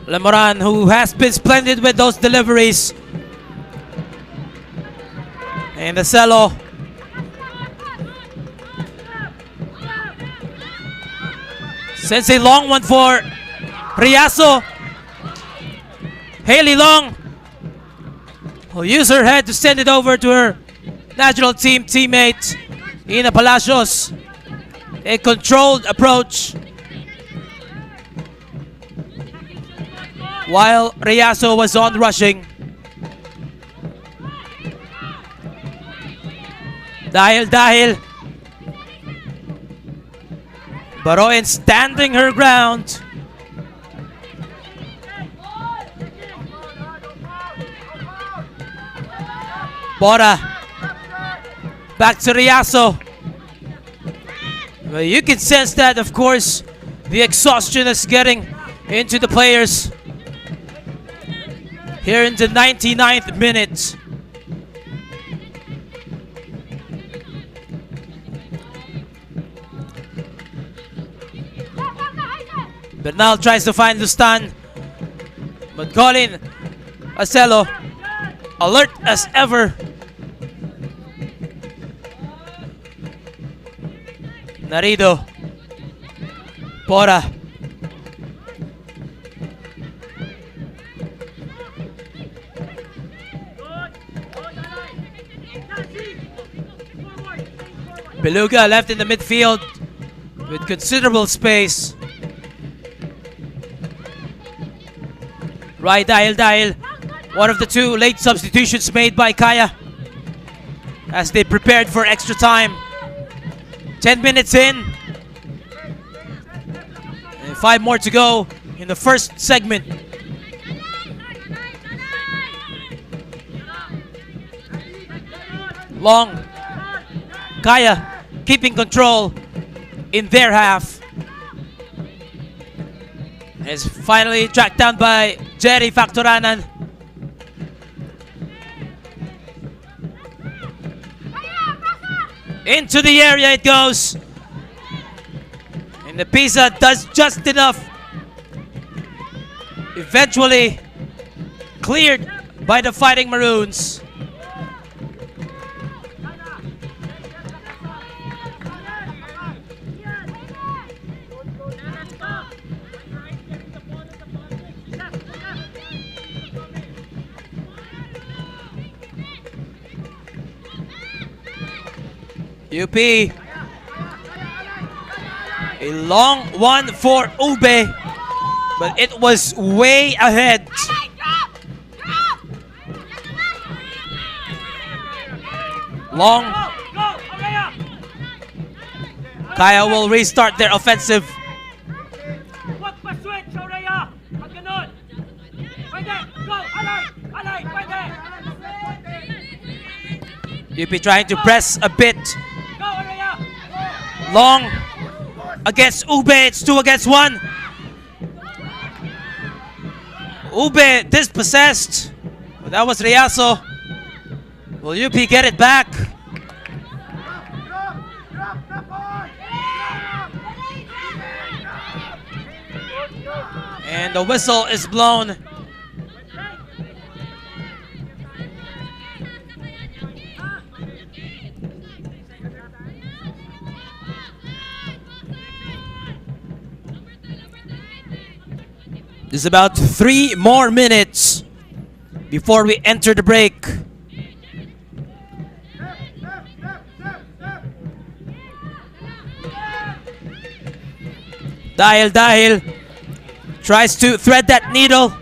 Lemoran, who has been splendid with those deliveries. And the cello. Sends a long one for Riaso. Haley Long will use her head to send it over to her national team teammate, Ina Palacios. A controlled approach. While Riaso was on rushing. Dahil. Baroin standing her ground. Bora. Back to Riaso. Well, you can sense that, of course, the exhaustion is getting into the players here in the 99th minute. Bernal tries to find Lustan, but Colin Acelo, alert as ever. Narido. Bora. Beluga left in the midfield with considerable space. Right, Dahil. One of the two late substitutions made by Kaya as they prepared for extra time. 10 minutes in. And 5 more to go in the first segment. Long. Kaya keeping control in their half. Is finally tracked down by Jerry Factoranan. Into the area it goes. And the Pisa does just enough. Eventually cleared by the Fighting Maroons. UP. A long one for Ube, but it was way ahead. Long. Kaya will restart their offensive. Huwag pa-switch, Aurea! Pag ganun! Pwede! Go! Alay! Alay! Pwede! UP trying to press a bit. Go, Aurea! Long against Ube. It's 2 against 1. Ube dispossessed. But that was Riaso. Will UP get it back? And the whistle is blown. There's about 3 more minutes before we enter the break. Dahil tries to thread that needle,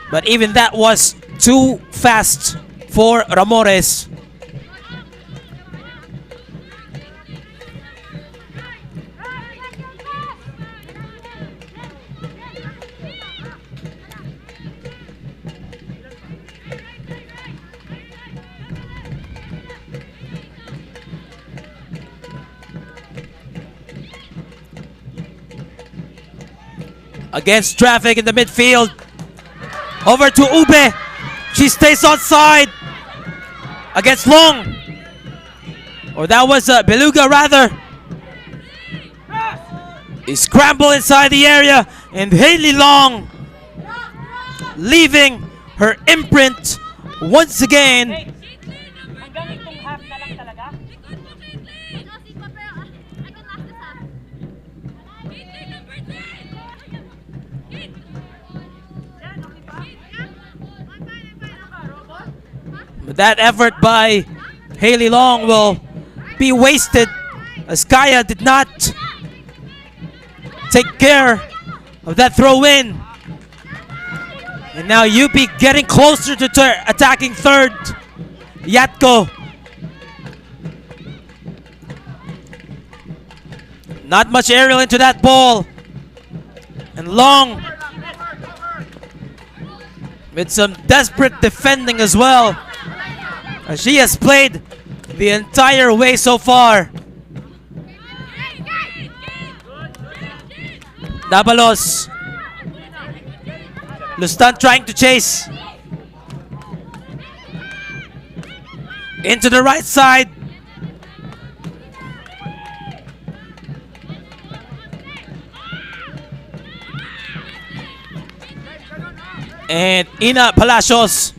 but even that was too fast for Ramores. Against traffic in the midfield. Over to Ube. She stays on side. Against Long. Or that was Beluga rather. He scrambled inside the area. And Hailey Long leaving her imprint once again. Hanggang itong half na lang talaga? But that effort by Hailey Long will be wasted as Kaya did not take care of that throw-in. And now UP getting closer to attacking third. Yatko. Not much aerial into that ball. And Long with some desperate defending as well. As she has played the entire way so far. Dabalos. Lustan trying to chase. Into the right side. And Ina Palacios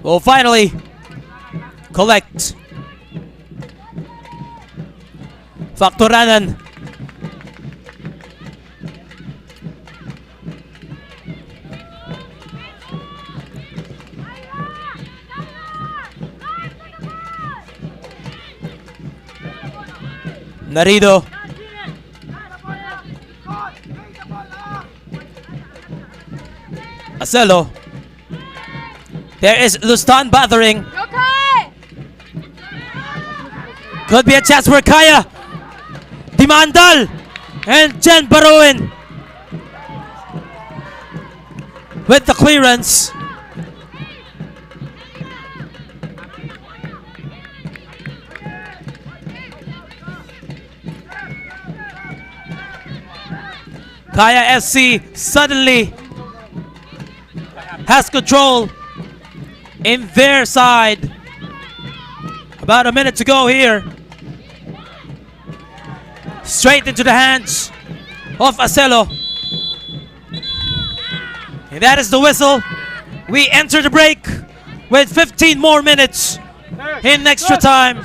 will finally collect. Factoranan. Narido. Acelo. There is Lustan bothering. Okay! Could be a chance for Kaya. Dimandal. And Jen Baruin with the clearance. Kaya FC suddenly has control in their side. About a minute to go here. Straight into the hands of Acelo. And that is the whistle. We enter the break with 15 more minutes in extra time.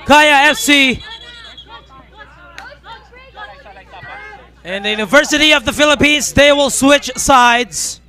Kaya FC and the University of the Philippines, they will switch sides.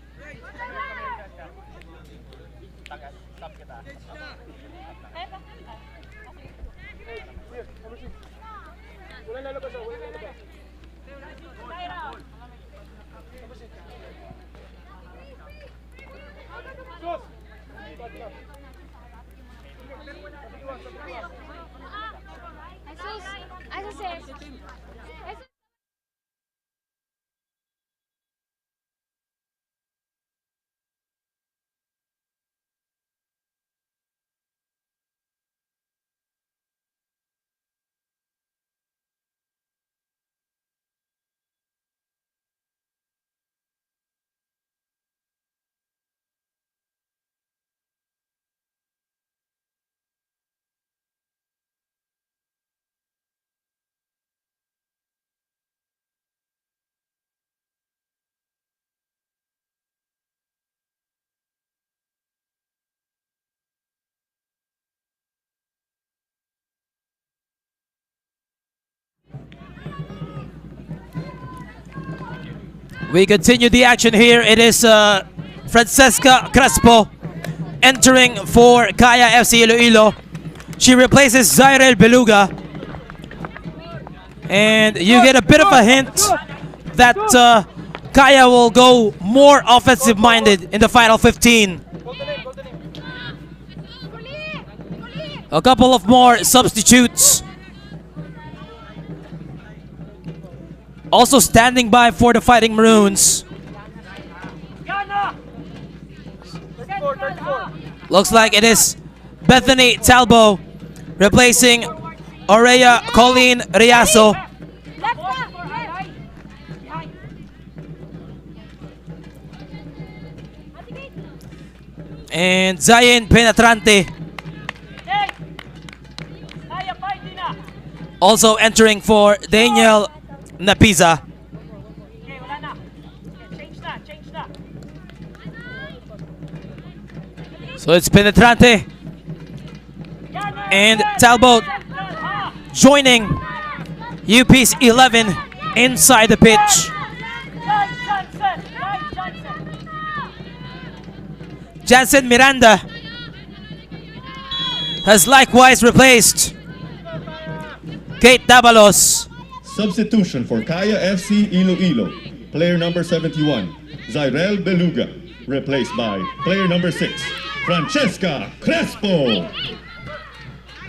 We continue the action here. It is Francesca Crespo entering for Kaya FC-Iloilo. She replaces Zairel Beluga. And you get a bit of a hint that Kaya will go more offensive-minded in the final 15. A couple of more substitutes. Also standing by for the Fighting Maroons. Looks like it is Bethany Talbo replacing Aurea Colleen Riaso. And Zayn Penetrante also entering for Daniel Napiza. So it's Penetrante and Talbot joining UP's 11 inside the pitch. Jansen Miranda has likewise replaced Kate Dabalos. Substitution for Kaya FC-Iloilo. Player number 71, Zairel Beluga. Replaced by player number 6, Francesca Crespo.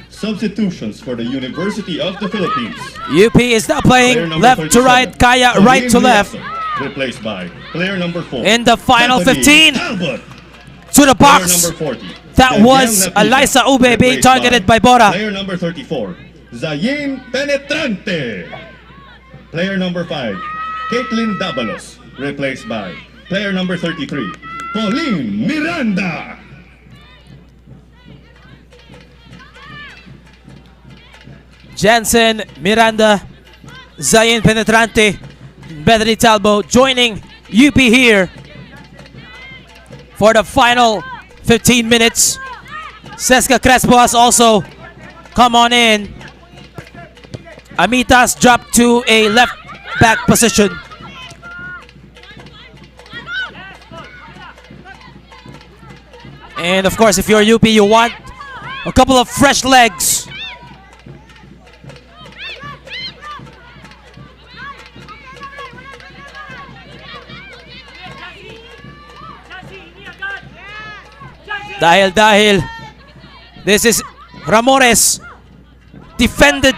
Substitutions for the University of the Philippines. UP is now playing left to right, Kaya right to left. Replaced by player number 4. In the final Bethany 15, Talbot. to the Player box. number 40. That was Eliza Ube being Replaced targeted by Bora. Player number 34, Zayn Penetrante. Player number 5, Caitlin Dabalos. Replaced by player number 33, Colleen Miranda. Jansen Miranda, Zayn Penetrante, Bethany Talbo joining UP here for the final 15 minutes. Seska Crespo has also come on in. Amitas dropped to a left back position. And of course, if you're UP, you want a couple of fresh legs. Dahil this is Ramores defended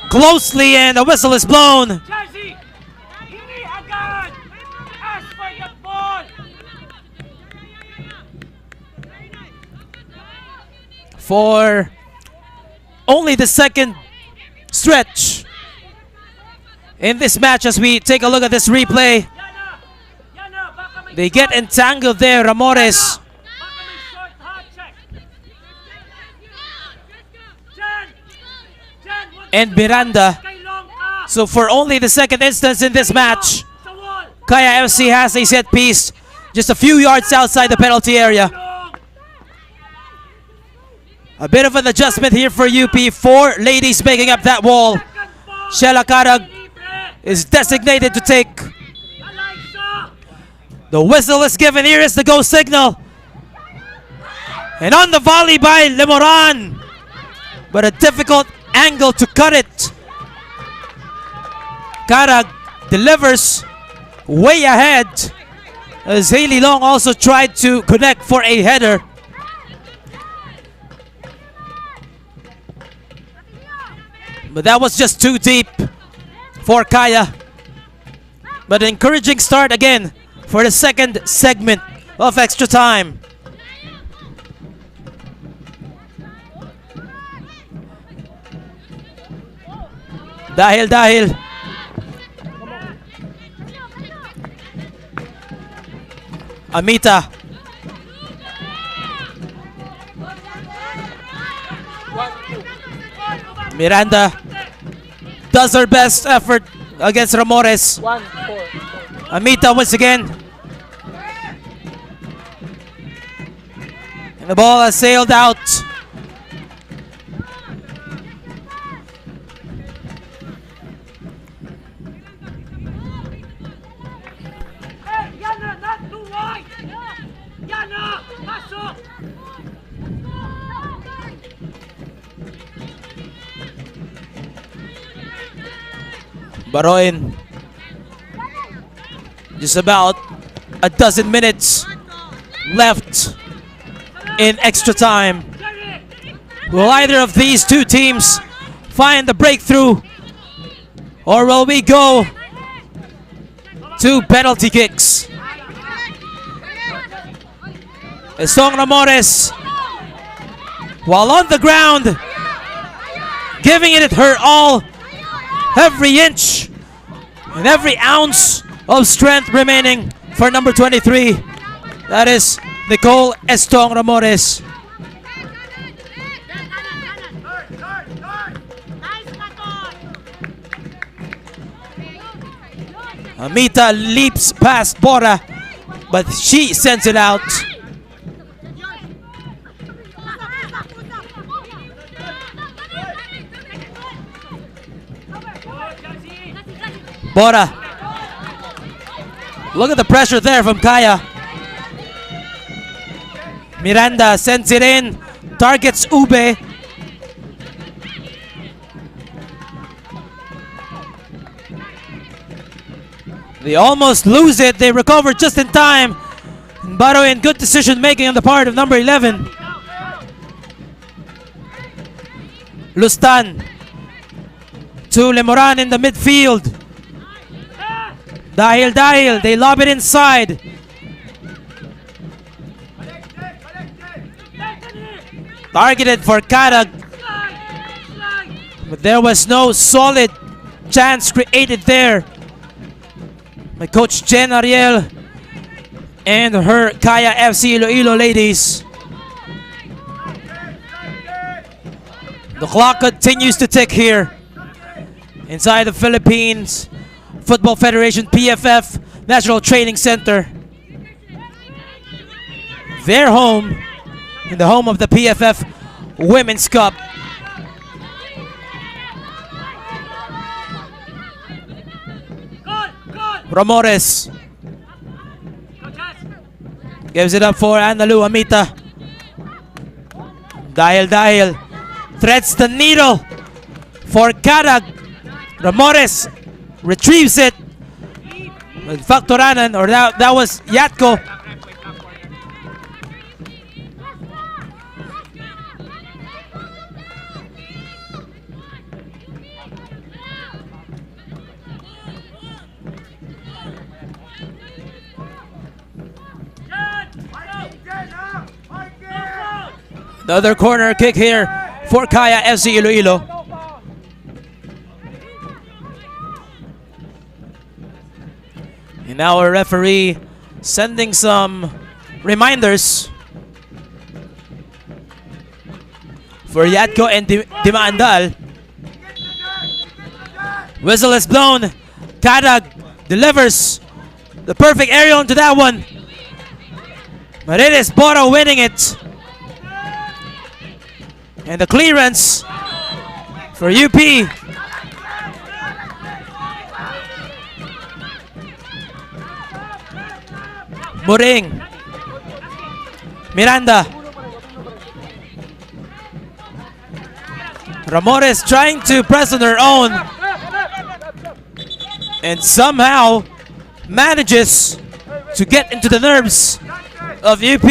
closely and the whistle is blown. For only the second stretch in this match as we take a look at this replay. Yana! Yana, baka may They get entangled there, Ramores baka may short hot check. Jen! Jen, wag and Miranda. kay long ka! So for only the second instance in this match, Sa wall! Kaya FC has a set piece just a few yards outside the penalty area. Long! A bit of an adjustment here for UP. 4 ladies making up that wall. Second ball! Shela Karag Libre! is designated to take. Alaysa! The whistle is given. Here is the go signal. And on the volley by Lemoran. But a difficult angle to cut it. Karag delivers way ahead as Haley Long also tried to connect for a header. But that was just too deep for Kaya. But an encouraging start again for the second segment of extra time. Dahil. Amita. Miranda does her best effort against Ramores. 1-4. Amita once again. And the ball has sailed out. Hey, Yana, not too wide! Yana, pasok! Baroin. Just about a dozen minutes left in extra time. Jerry! Will either of these two teams find the breakthrough, or will we go to penalty kicks? Estong Ramores, while on the ground, giving it her all, every inch and every ounce of strength remaining for number 23. That is Nicole Estong Ramores. Amita leaps past Bora, but she sends it out. Bora. Look at the pressure there from Kaya. Miranda sends it in, targets Ube. They almost lose it. They recover just in time. Baro in good decision making on the part of number 11. Lustan to Lemoran in the midfield. Dahil, they lob it inside. Targeted for Karag. But there was no solid chance created there by Coach Jen Ariel and her Kaya FC-Iloilo ladies. The clock continues to tick here inside the Philippines Football Federation PFF National Training Center. Their home, in the home of the PFF Women's Cup. Ramores gives it up for Analu Amita. Dahil threads the needle for Karag. Ramores retrieves it with Factoranan, or that was Yatko. The other corner kick here for Kaya FC-Iloilo. And now our referee sending some reminders for Yatco and Dimaandal. Whistle is blown. Kadag delivers the perfect aerial into that one. But it is Boro winning it. And the clearance for UP. Muring. Miranda. Ramores trying to press on their own. And somehow manages to get into the nerves of UP.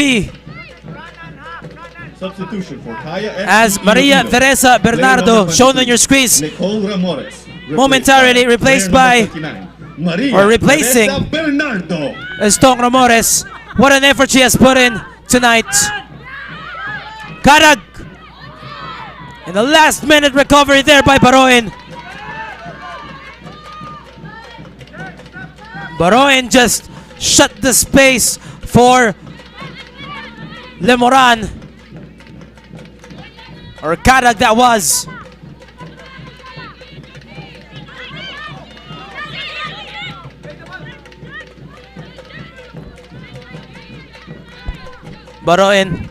Substitution for Kaya FC As Maria Iloilo. Teresa Player Bernardo number shown on 22, your screens. Nicole Ramores, Momentarily replaced by- player number 39, Maria or replacing- Teresa Bernardo. Estong Ramores. What an effort she has put in tonight. Karag. In the last minute recovery there by Baroin. Baroin just shut the space for Lemoran. Or Karag that was. Baroin.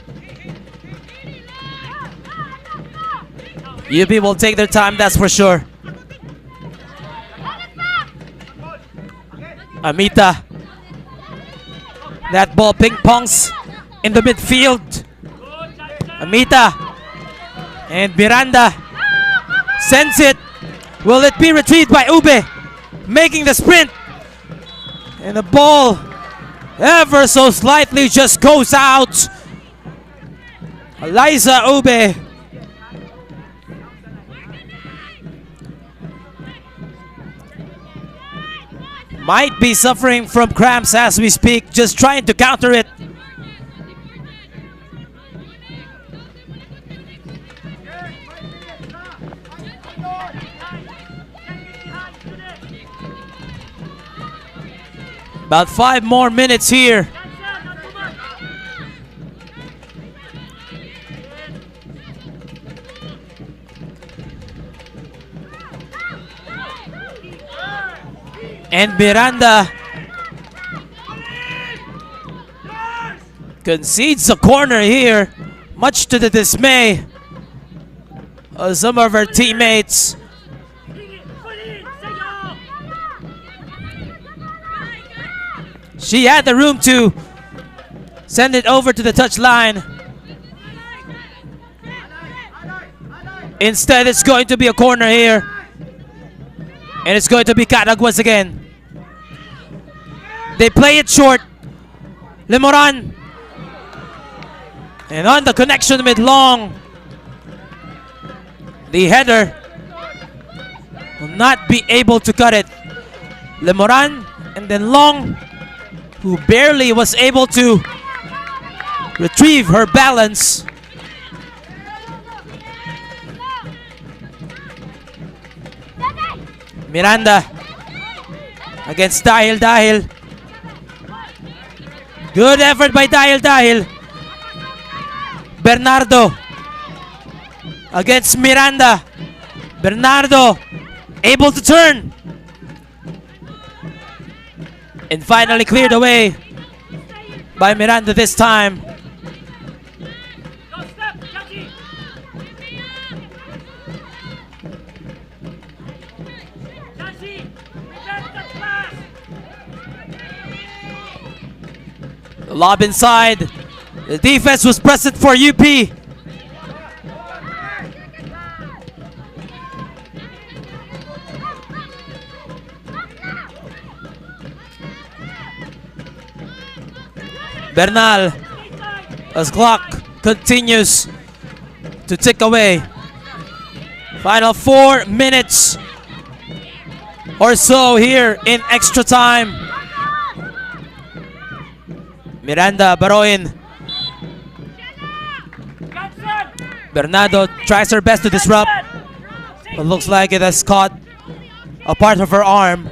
UP will take their time, that's for sure. Amita. That ball ping-pongs in the midfield. Amita. And Miranda sends it. Will it be retrieved by Ube? Making the sprint. And the ball ever so slightly just goes out. Eliza Ube. Might be suffering from cramps as we speak, just trying to counter it. About 5 more minutes here. And Miranda concedes a corner here, much to the dismay of some of her teammates. She had the room to send it over to the touchline. Instead, it's going to be a corner here. And it's going to be Kadag once again. They play it short. Lemoran. And on the connection with Long. The header will not be able to cut it. Lemoran and then Long, who barely was able to retrieve her balance. Miranda against Dahil. Good effort by Dahil. Bernardo against Miranda. Bernardo able to turn. And finally cleared away by Miranda this time. Lob inside. The defense was present for UP. Bernal, as clock continues to tick away. Final 4 minutes or so here in extra time. Miranda, Baroin. Bernardo tries her best to disrupt, but looks like it has caught a part of her arm.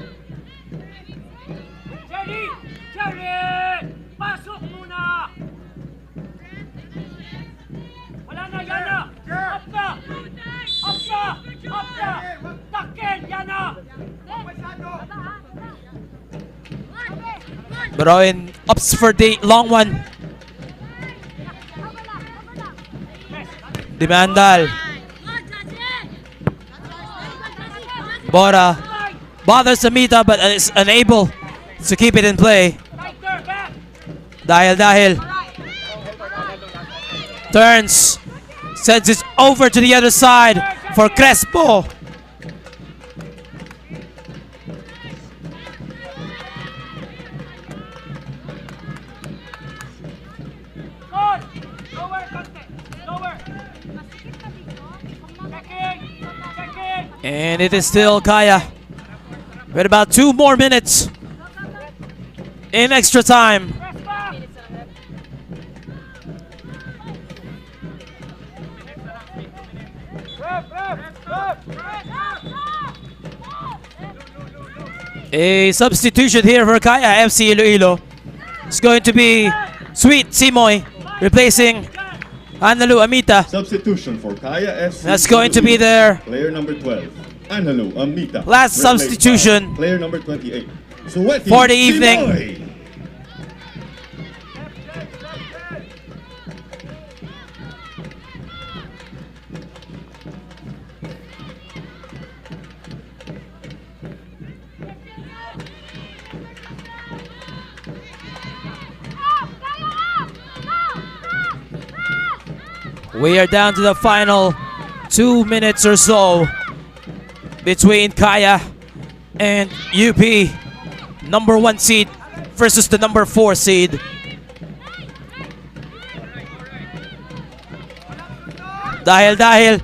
Broin opts for the long one. Dimandal. Bora bothers Amita but is unable to keep it in play. Dahil turns, sends it over to the other side for Crespo. And it is still Kaya with about 2 more minutes in extra time. A substitution here for Kaya FC-Iloilo. It's going to be Sweet Simoy replacing Analu Amita. Substitution for Kaya FC. That's going to be their player number 12, Analu Amita. last Replaced by substitution player number 28, Suweti for the evening. Simoy. We are down to the final 2 minutes or so between Kaya and UP, number 1 seed versus the number 4 seed. Dahil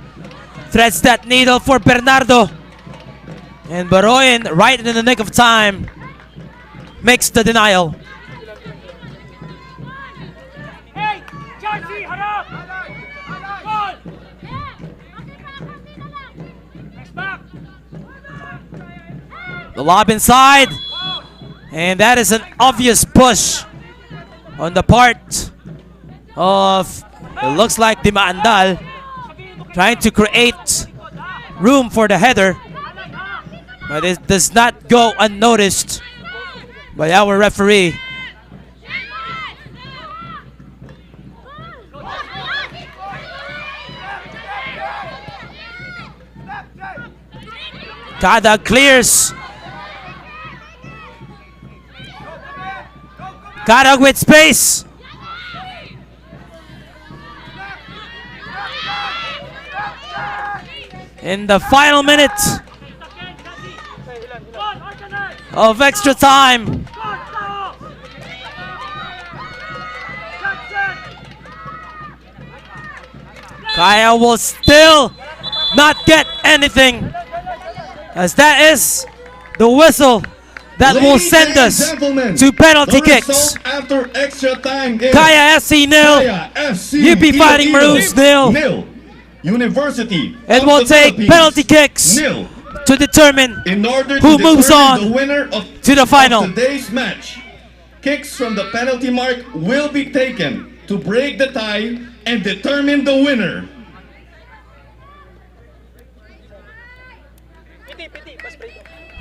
threads that needle for Bernardo. And Baroin, right in the nick of time, makes the denial. Hey, Chelsea, harap! Goal! Next back! The lob inside. And that is an obvious push on the part of, it looks like Dimandal, trying to create room for the header. But it does not go unnoticed by our referee. Kada clears. Kada with space. In the final minute of extra time, Kaya will still not get anything, as that is the whistle that will Ladies send and us gentlemen, to penalty the kicks. result after extra time is Kaya FC nil, Kaya FC UP Fighting Maroons nil. nil. University It of will the take Philippines, penalty kicks nil. to determine In order who to moves determine on the winner of to the final. today's match, kicks from the penalty mark will be taken to break the tie and determine the winner.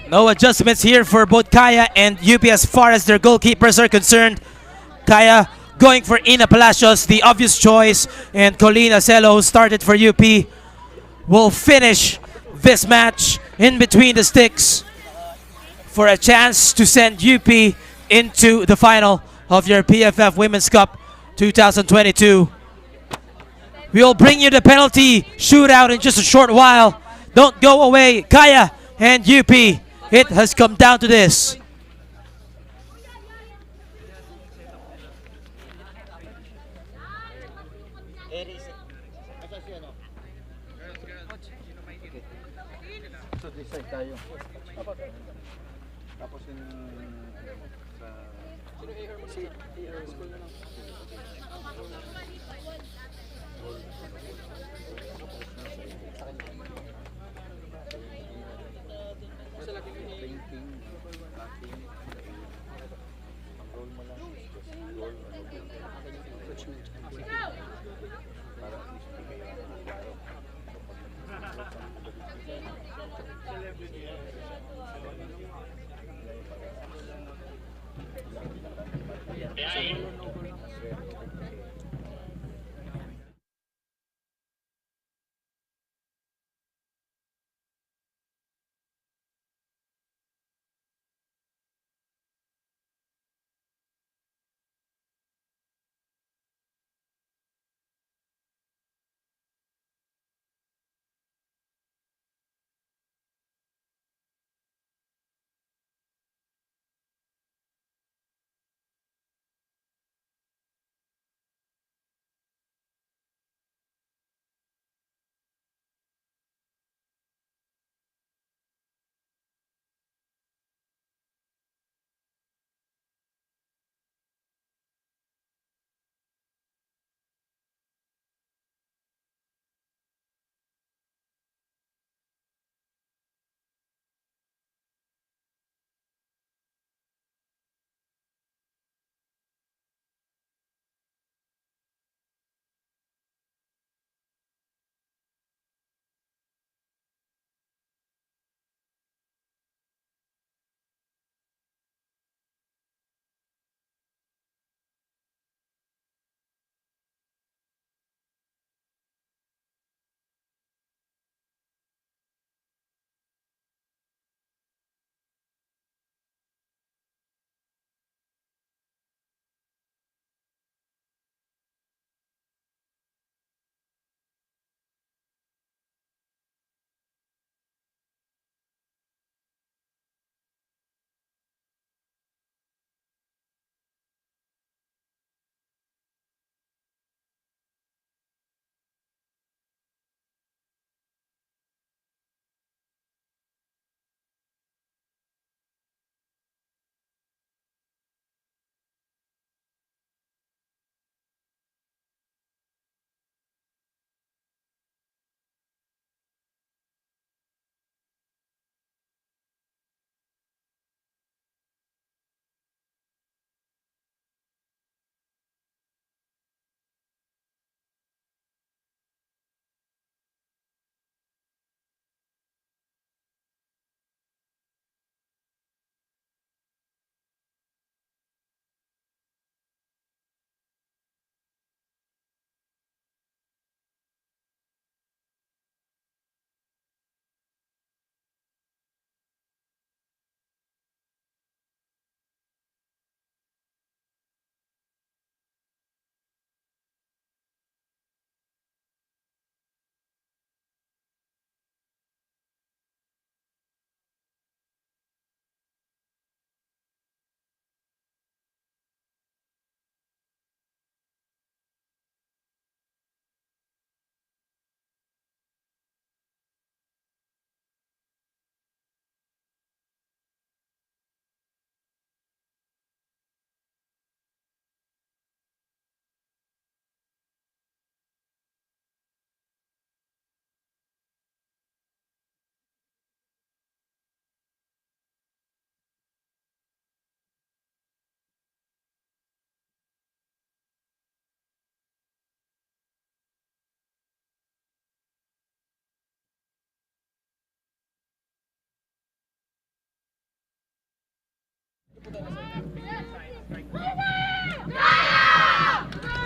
No adjustments here for both Kaya and UP as far as their goalkeepers are concerned. Kaya going for Ina Palacios, the obvious choice, and Colleen Acelo, who started for UP, will finish this match in between the sticks for a chance to send UP into the final of your PFF Women's Cup 2022. We'll bring you the penalty shootout in just a short while. Don't go away, Kaya and UP. It has come down to this.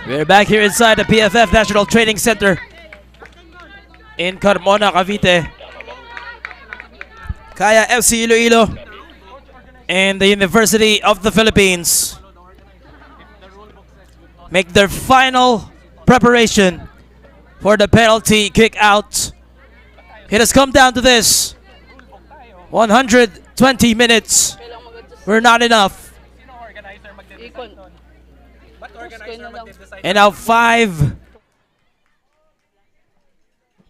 We're back here inside the PFF National Training Center in Carmona, Cavite. Kaya FC-Iloilo and the University of the Philippines make their final preparation for the penalty kick out. It has come down to this. 120 minutes were not enough. And now 5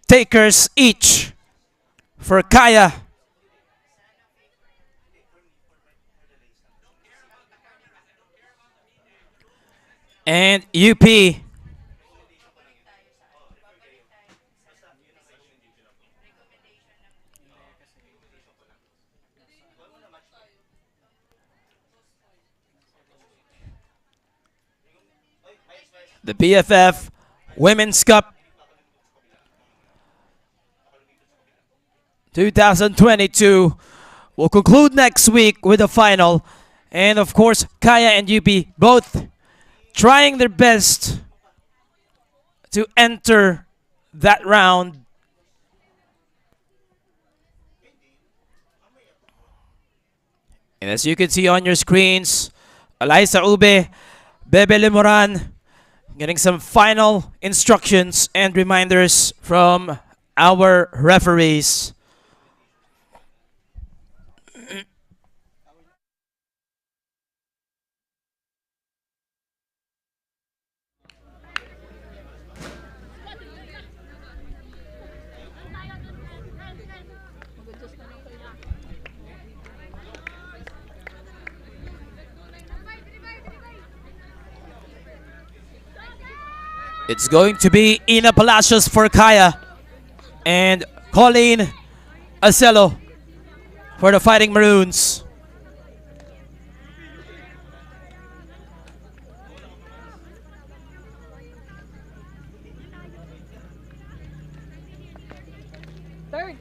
takers each for Kaya. And UP. The PFF Women's Cup 2022 will conclude next week with a final. And of course, Kaya and UP both trying their best to enter that round. And as you can see on your screens, Eliza Ube, Bebe Lemoran, getting some final instructions and reminders from our referees. It's going to be Ina Palacios for Kaya and Colleen Acelo for the Fighting Maroons. Third.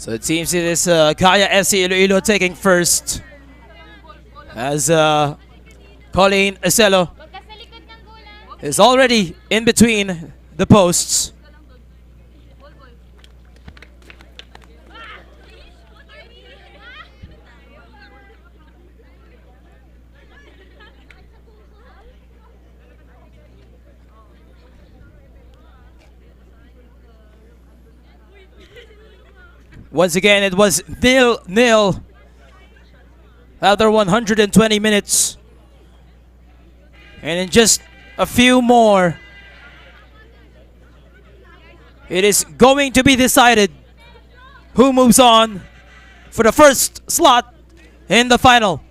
So it seems it is Kaya FC-Iloilo taking first as Colleen Acelo is already in between the posts. Once again, it was 0-0 after 120 minutes. And in just a few more, it is going to be decided who moves on for the first slot in the final.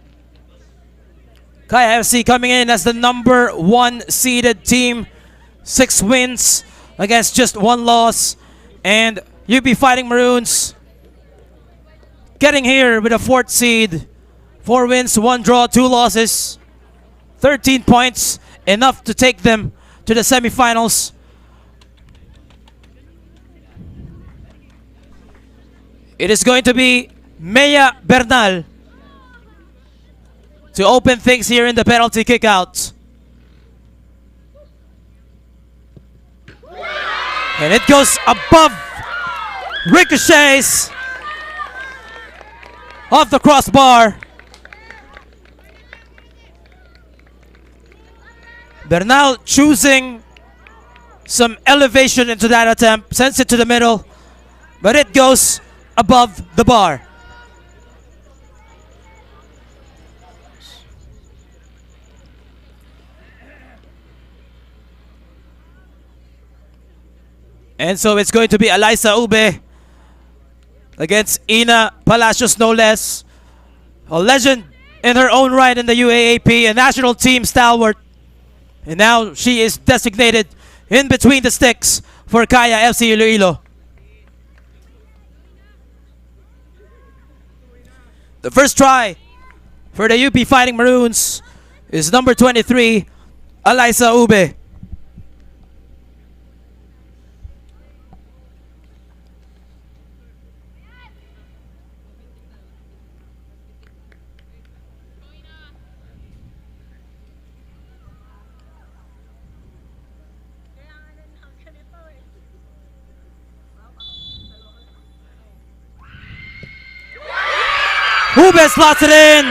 Kaya FC coming in as the number 1 seeded team. 6 wins against just 1 loss. And UP Fighting Maroons getting here with a 4th seed. 4 wins, 1 draw, 2 losses. 13 points, enough to take them to the semifinals. It is going to be Maya Bernal to open things here in the penalty kick-out. And it goes above, ricochets off the crossbar. Bernal choosing some elevation into that attempt, sends it to the middle, but it goes above the bar. And so it's going to be Eliza Ube against Ina Palacios, no less. A legend in her own right in the UAAP, a national team stalwart. And now she is designated in between the sticks for Kaya FC-Iloilo. The first try for the UP Fighting Maroons is number 23, Alyssa Ube. Ube slots it in.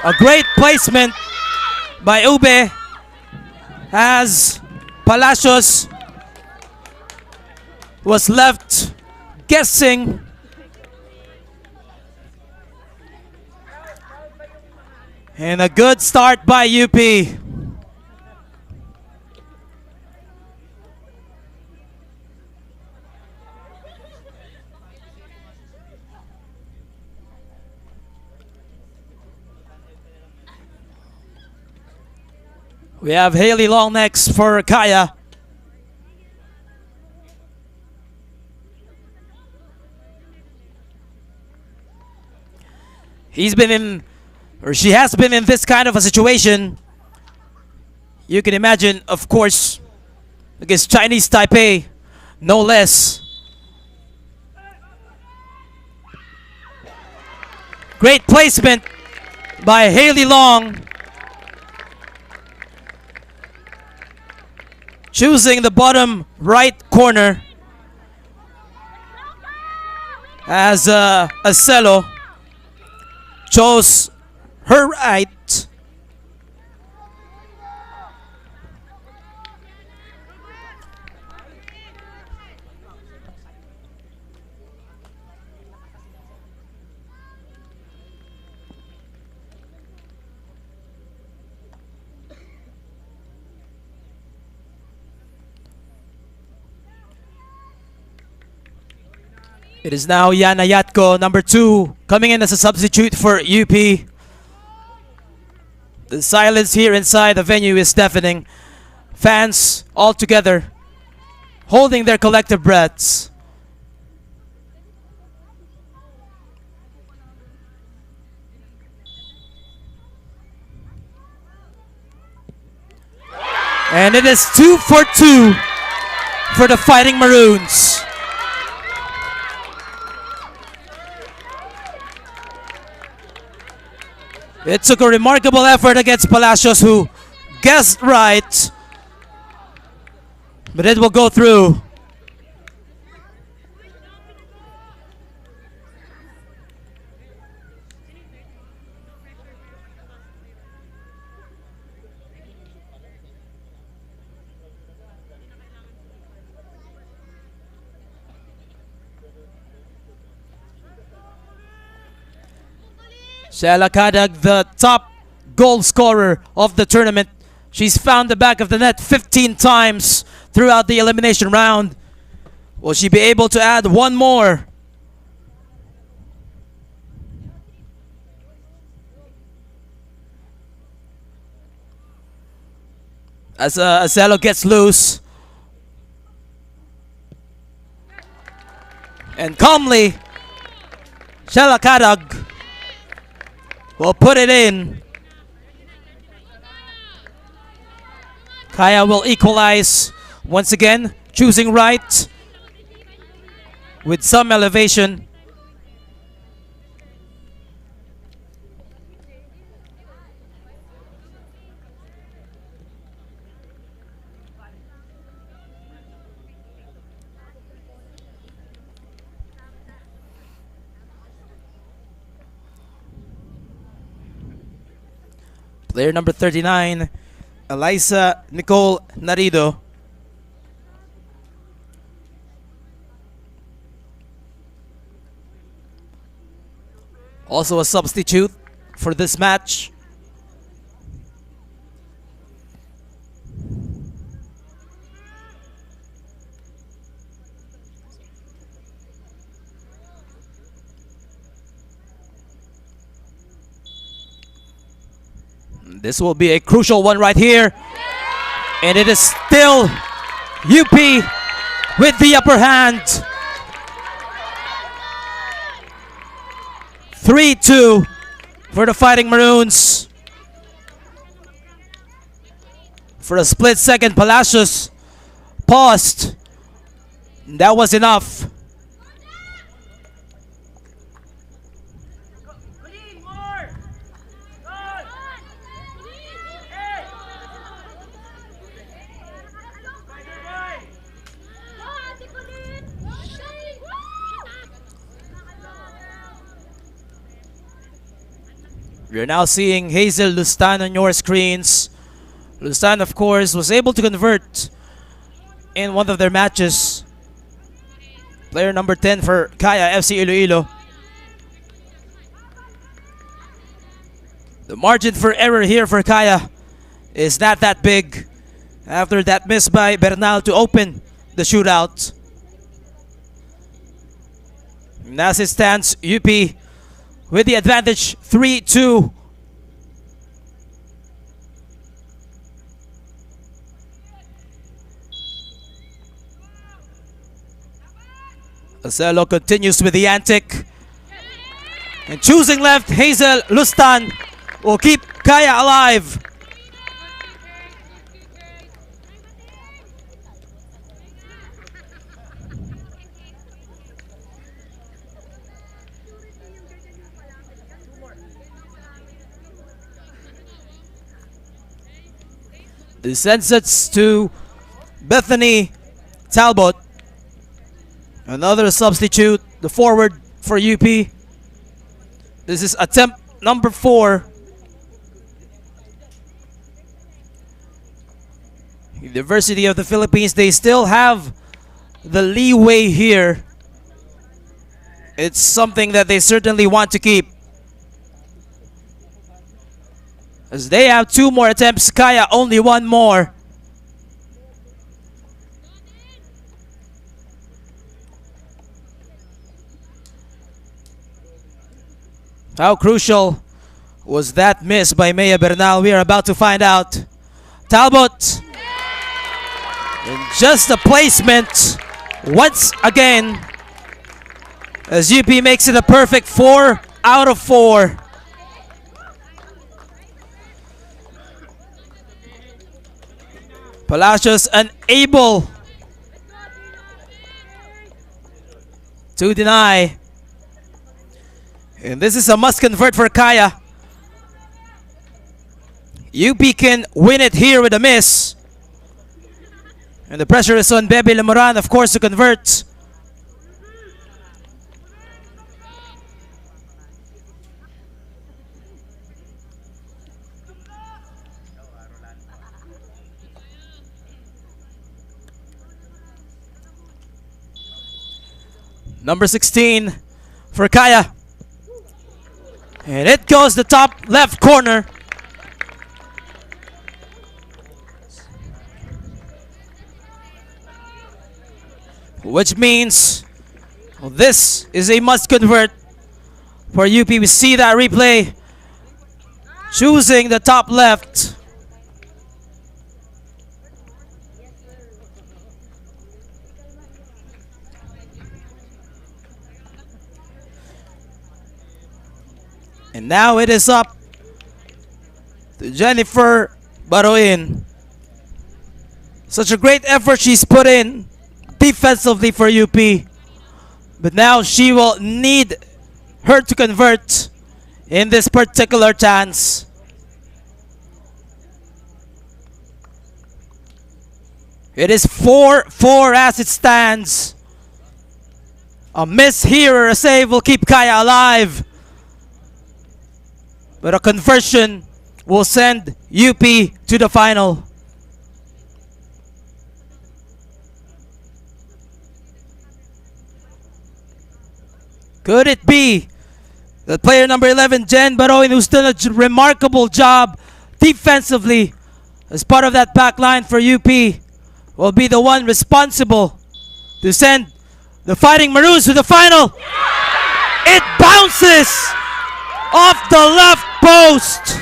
A great placement by Ube as Palacios was left guessing. And a good start by UP. We have Haley Long next for Kaya. He's been in, or she has been in this kind of a situation. You can imagine, of course, against Chinese Taipei, no less. Great placement by Haley Long. Choosing the bottom right corner as Acelo chose her right. It is now Yana Yatko, number 2, coming in as a substitute for UP. The silence here inside the venue is deafening. Fans all together, holding their collective breaths. And it is 2 for 2 for the Fighting Maroons. It took a remarkable effort against Palacios, who guessed right, but it will go through. Shela Kadag, the top goal scorer of the tournament. She's found the back of the net 15 times throughout the elimination round. Will she be able to add one more? As Acelo gets loose. And calmly, Shela Kadag will put it in. Kaya will equalize once again, choosing right with some elevation. Player number 39, Elisa Nicole Narido. Also a substitute for this match. This will be a crucial one right here. And it is still UP with the upper hand. 3-2 for the Fighting Maroons. For a split second, Palacios paused. That was enough. You're now seeing Hazel Lustan on your screens. Lustan, of course, was able to convert in one of their matches. Player number 10 for Kaya FC-Iloilo. The margin for error here for Kaya is not that big after that miss by Bernal to open the shootout. And as it stands, UP with the advantage, 3-2. Acelo continues with the antic. And choosing left, Hazel Lustan will keep Kaya alive. This sends it to Bethany Talbot. Another substitute, the forward for UP. This is attempt number 4. University of the Philippines, they still have the leeway here. It's something that they certainly want to keep. As they have 2 more attempts, Kaya only 1 more. How crucial was that miss by Maya Bernal? We are about to find out. Talbot. And just the placement once again as UP makes it a perfect 4 out of 4. Palacios unable to deny. And this is a must convert for Kaya. UP can win it here with a miss. And the pressure is on Bebe Lemoran, of course, to convert. Number 16 for Kaya. And it goes the top left corner. Which means this is a must convert for UP. We see that replay. Choosing the top left. And now it is up to Jennifer Baroin. Such a great effort she's put in defensively for UP. But now she will need her to convert in this particular chance. It is 4-4 as it stands. A miss here or a save will keep Kaya alive. But a conversion will send UP to the final. Could it be that player number 11, Jen Baroin, who's done a remarkable job defensively as part of that back line for UP, will be the one responsible to send the Fighting Maroons to the final? It bounces off the left post.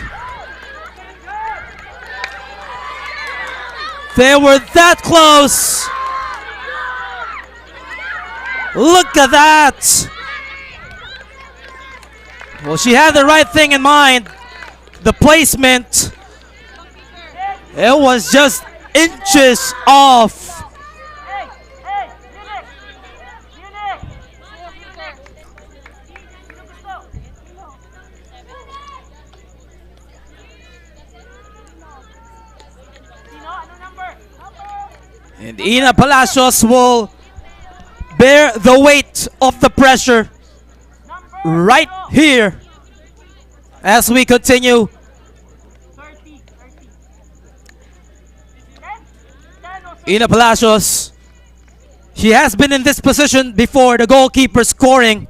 They were that close. Look at that. Well, she had the right thing in mind. The placement. It was just inches off. And Ina Palacios will bear the weight of the pressure right here as we continue. Ina Palacios, she has been in this position before, the goalkeeper scoring.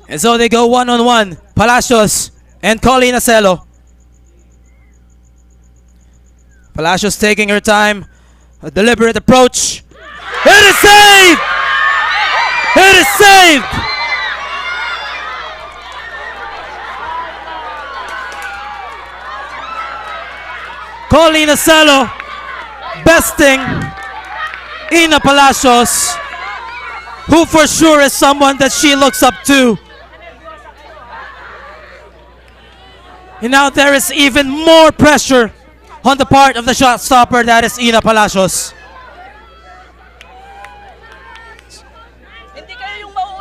And so they go one-on-one, Palacios and Colleen Acelo. Palacios taking her time, a deliberate approach. It is saved! It is saved! Colleen Acelo besting Ina Palacios, who for sure is someone that she looks up to. And now there is even more pressure on the part of the shot stopper, that is Ina Palacios.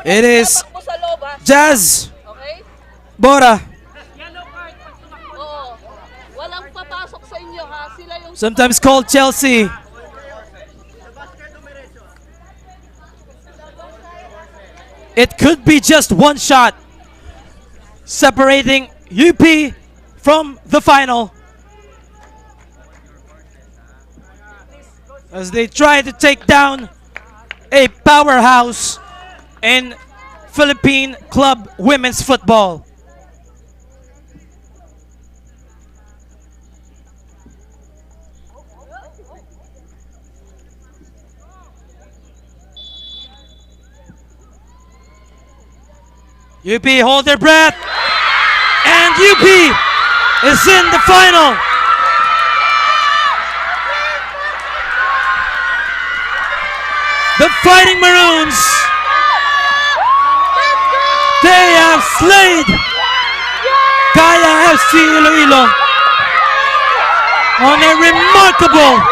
It is Jazz Bora. Sometimes called Chelsea. It could be just one shot separating UP from the final, as they try to take down a powerhouse in Philippine club women's football. UP hold their breath, and UP is in the final. The Fighting Maroons, they have slayed Kaya FC-Iloilo on a remarkable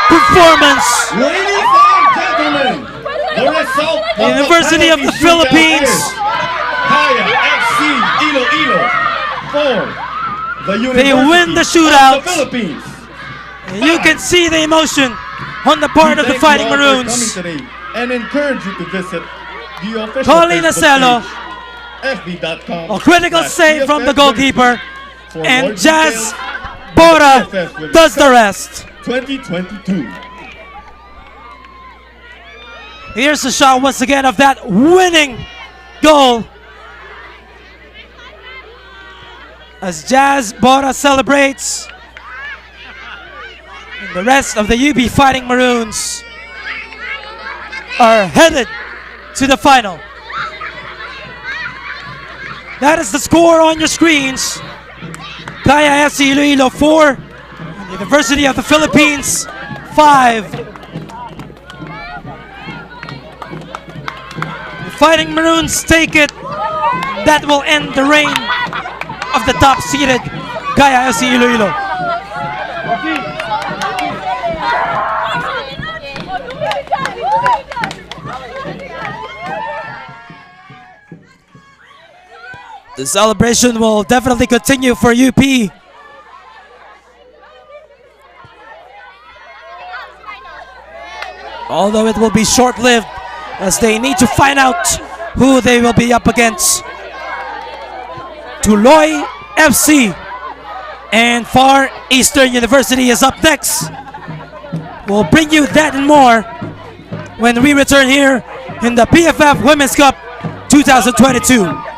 performance. Ladies and gentlemen, the result of University of the penalty shootout Philippines. is Kaya FC-Iloilo for the University They win the shootout. of the Philippines. And you can see the emotion on the part of the Thank Fighting you all for Maroons. coming today and encourage you to visit the official Colleen Facebook Acelo, page, fb.com. a critical save from the goalkeeper, For more and Jazz details, Bora PFF will does the rest. 2022. Here's the shot once again of that winning goal, as Jazz Bora celebrates. And the rest of the UB Fighting Maroons are headed to the final. That is the score on your screens. Kaya FC-Iloilo 4, and University of the Philippines 5. The Fighting Maroons take it. That will end the reign of the top-seeded Kaya FC-Iloilo. The celebration will definitely continue for UP. Although it will be short-lived, as they need to find out who they will be up against. Tuloy FC and Far Eastern University is up next. We'll bring you that and more when we return here in the PFF Women's Cup 2022.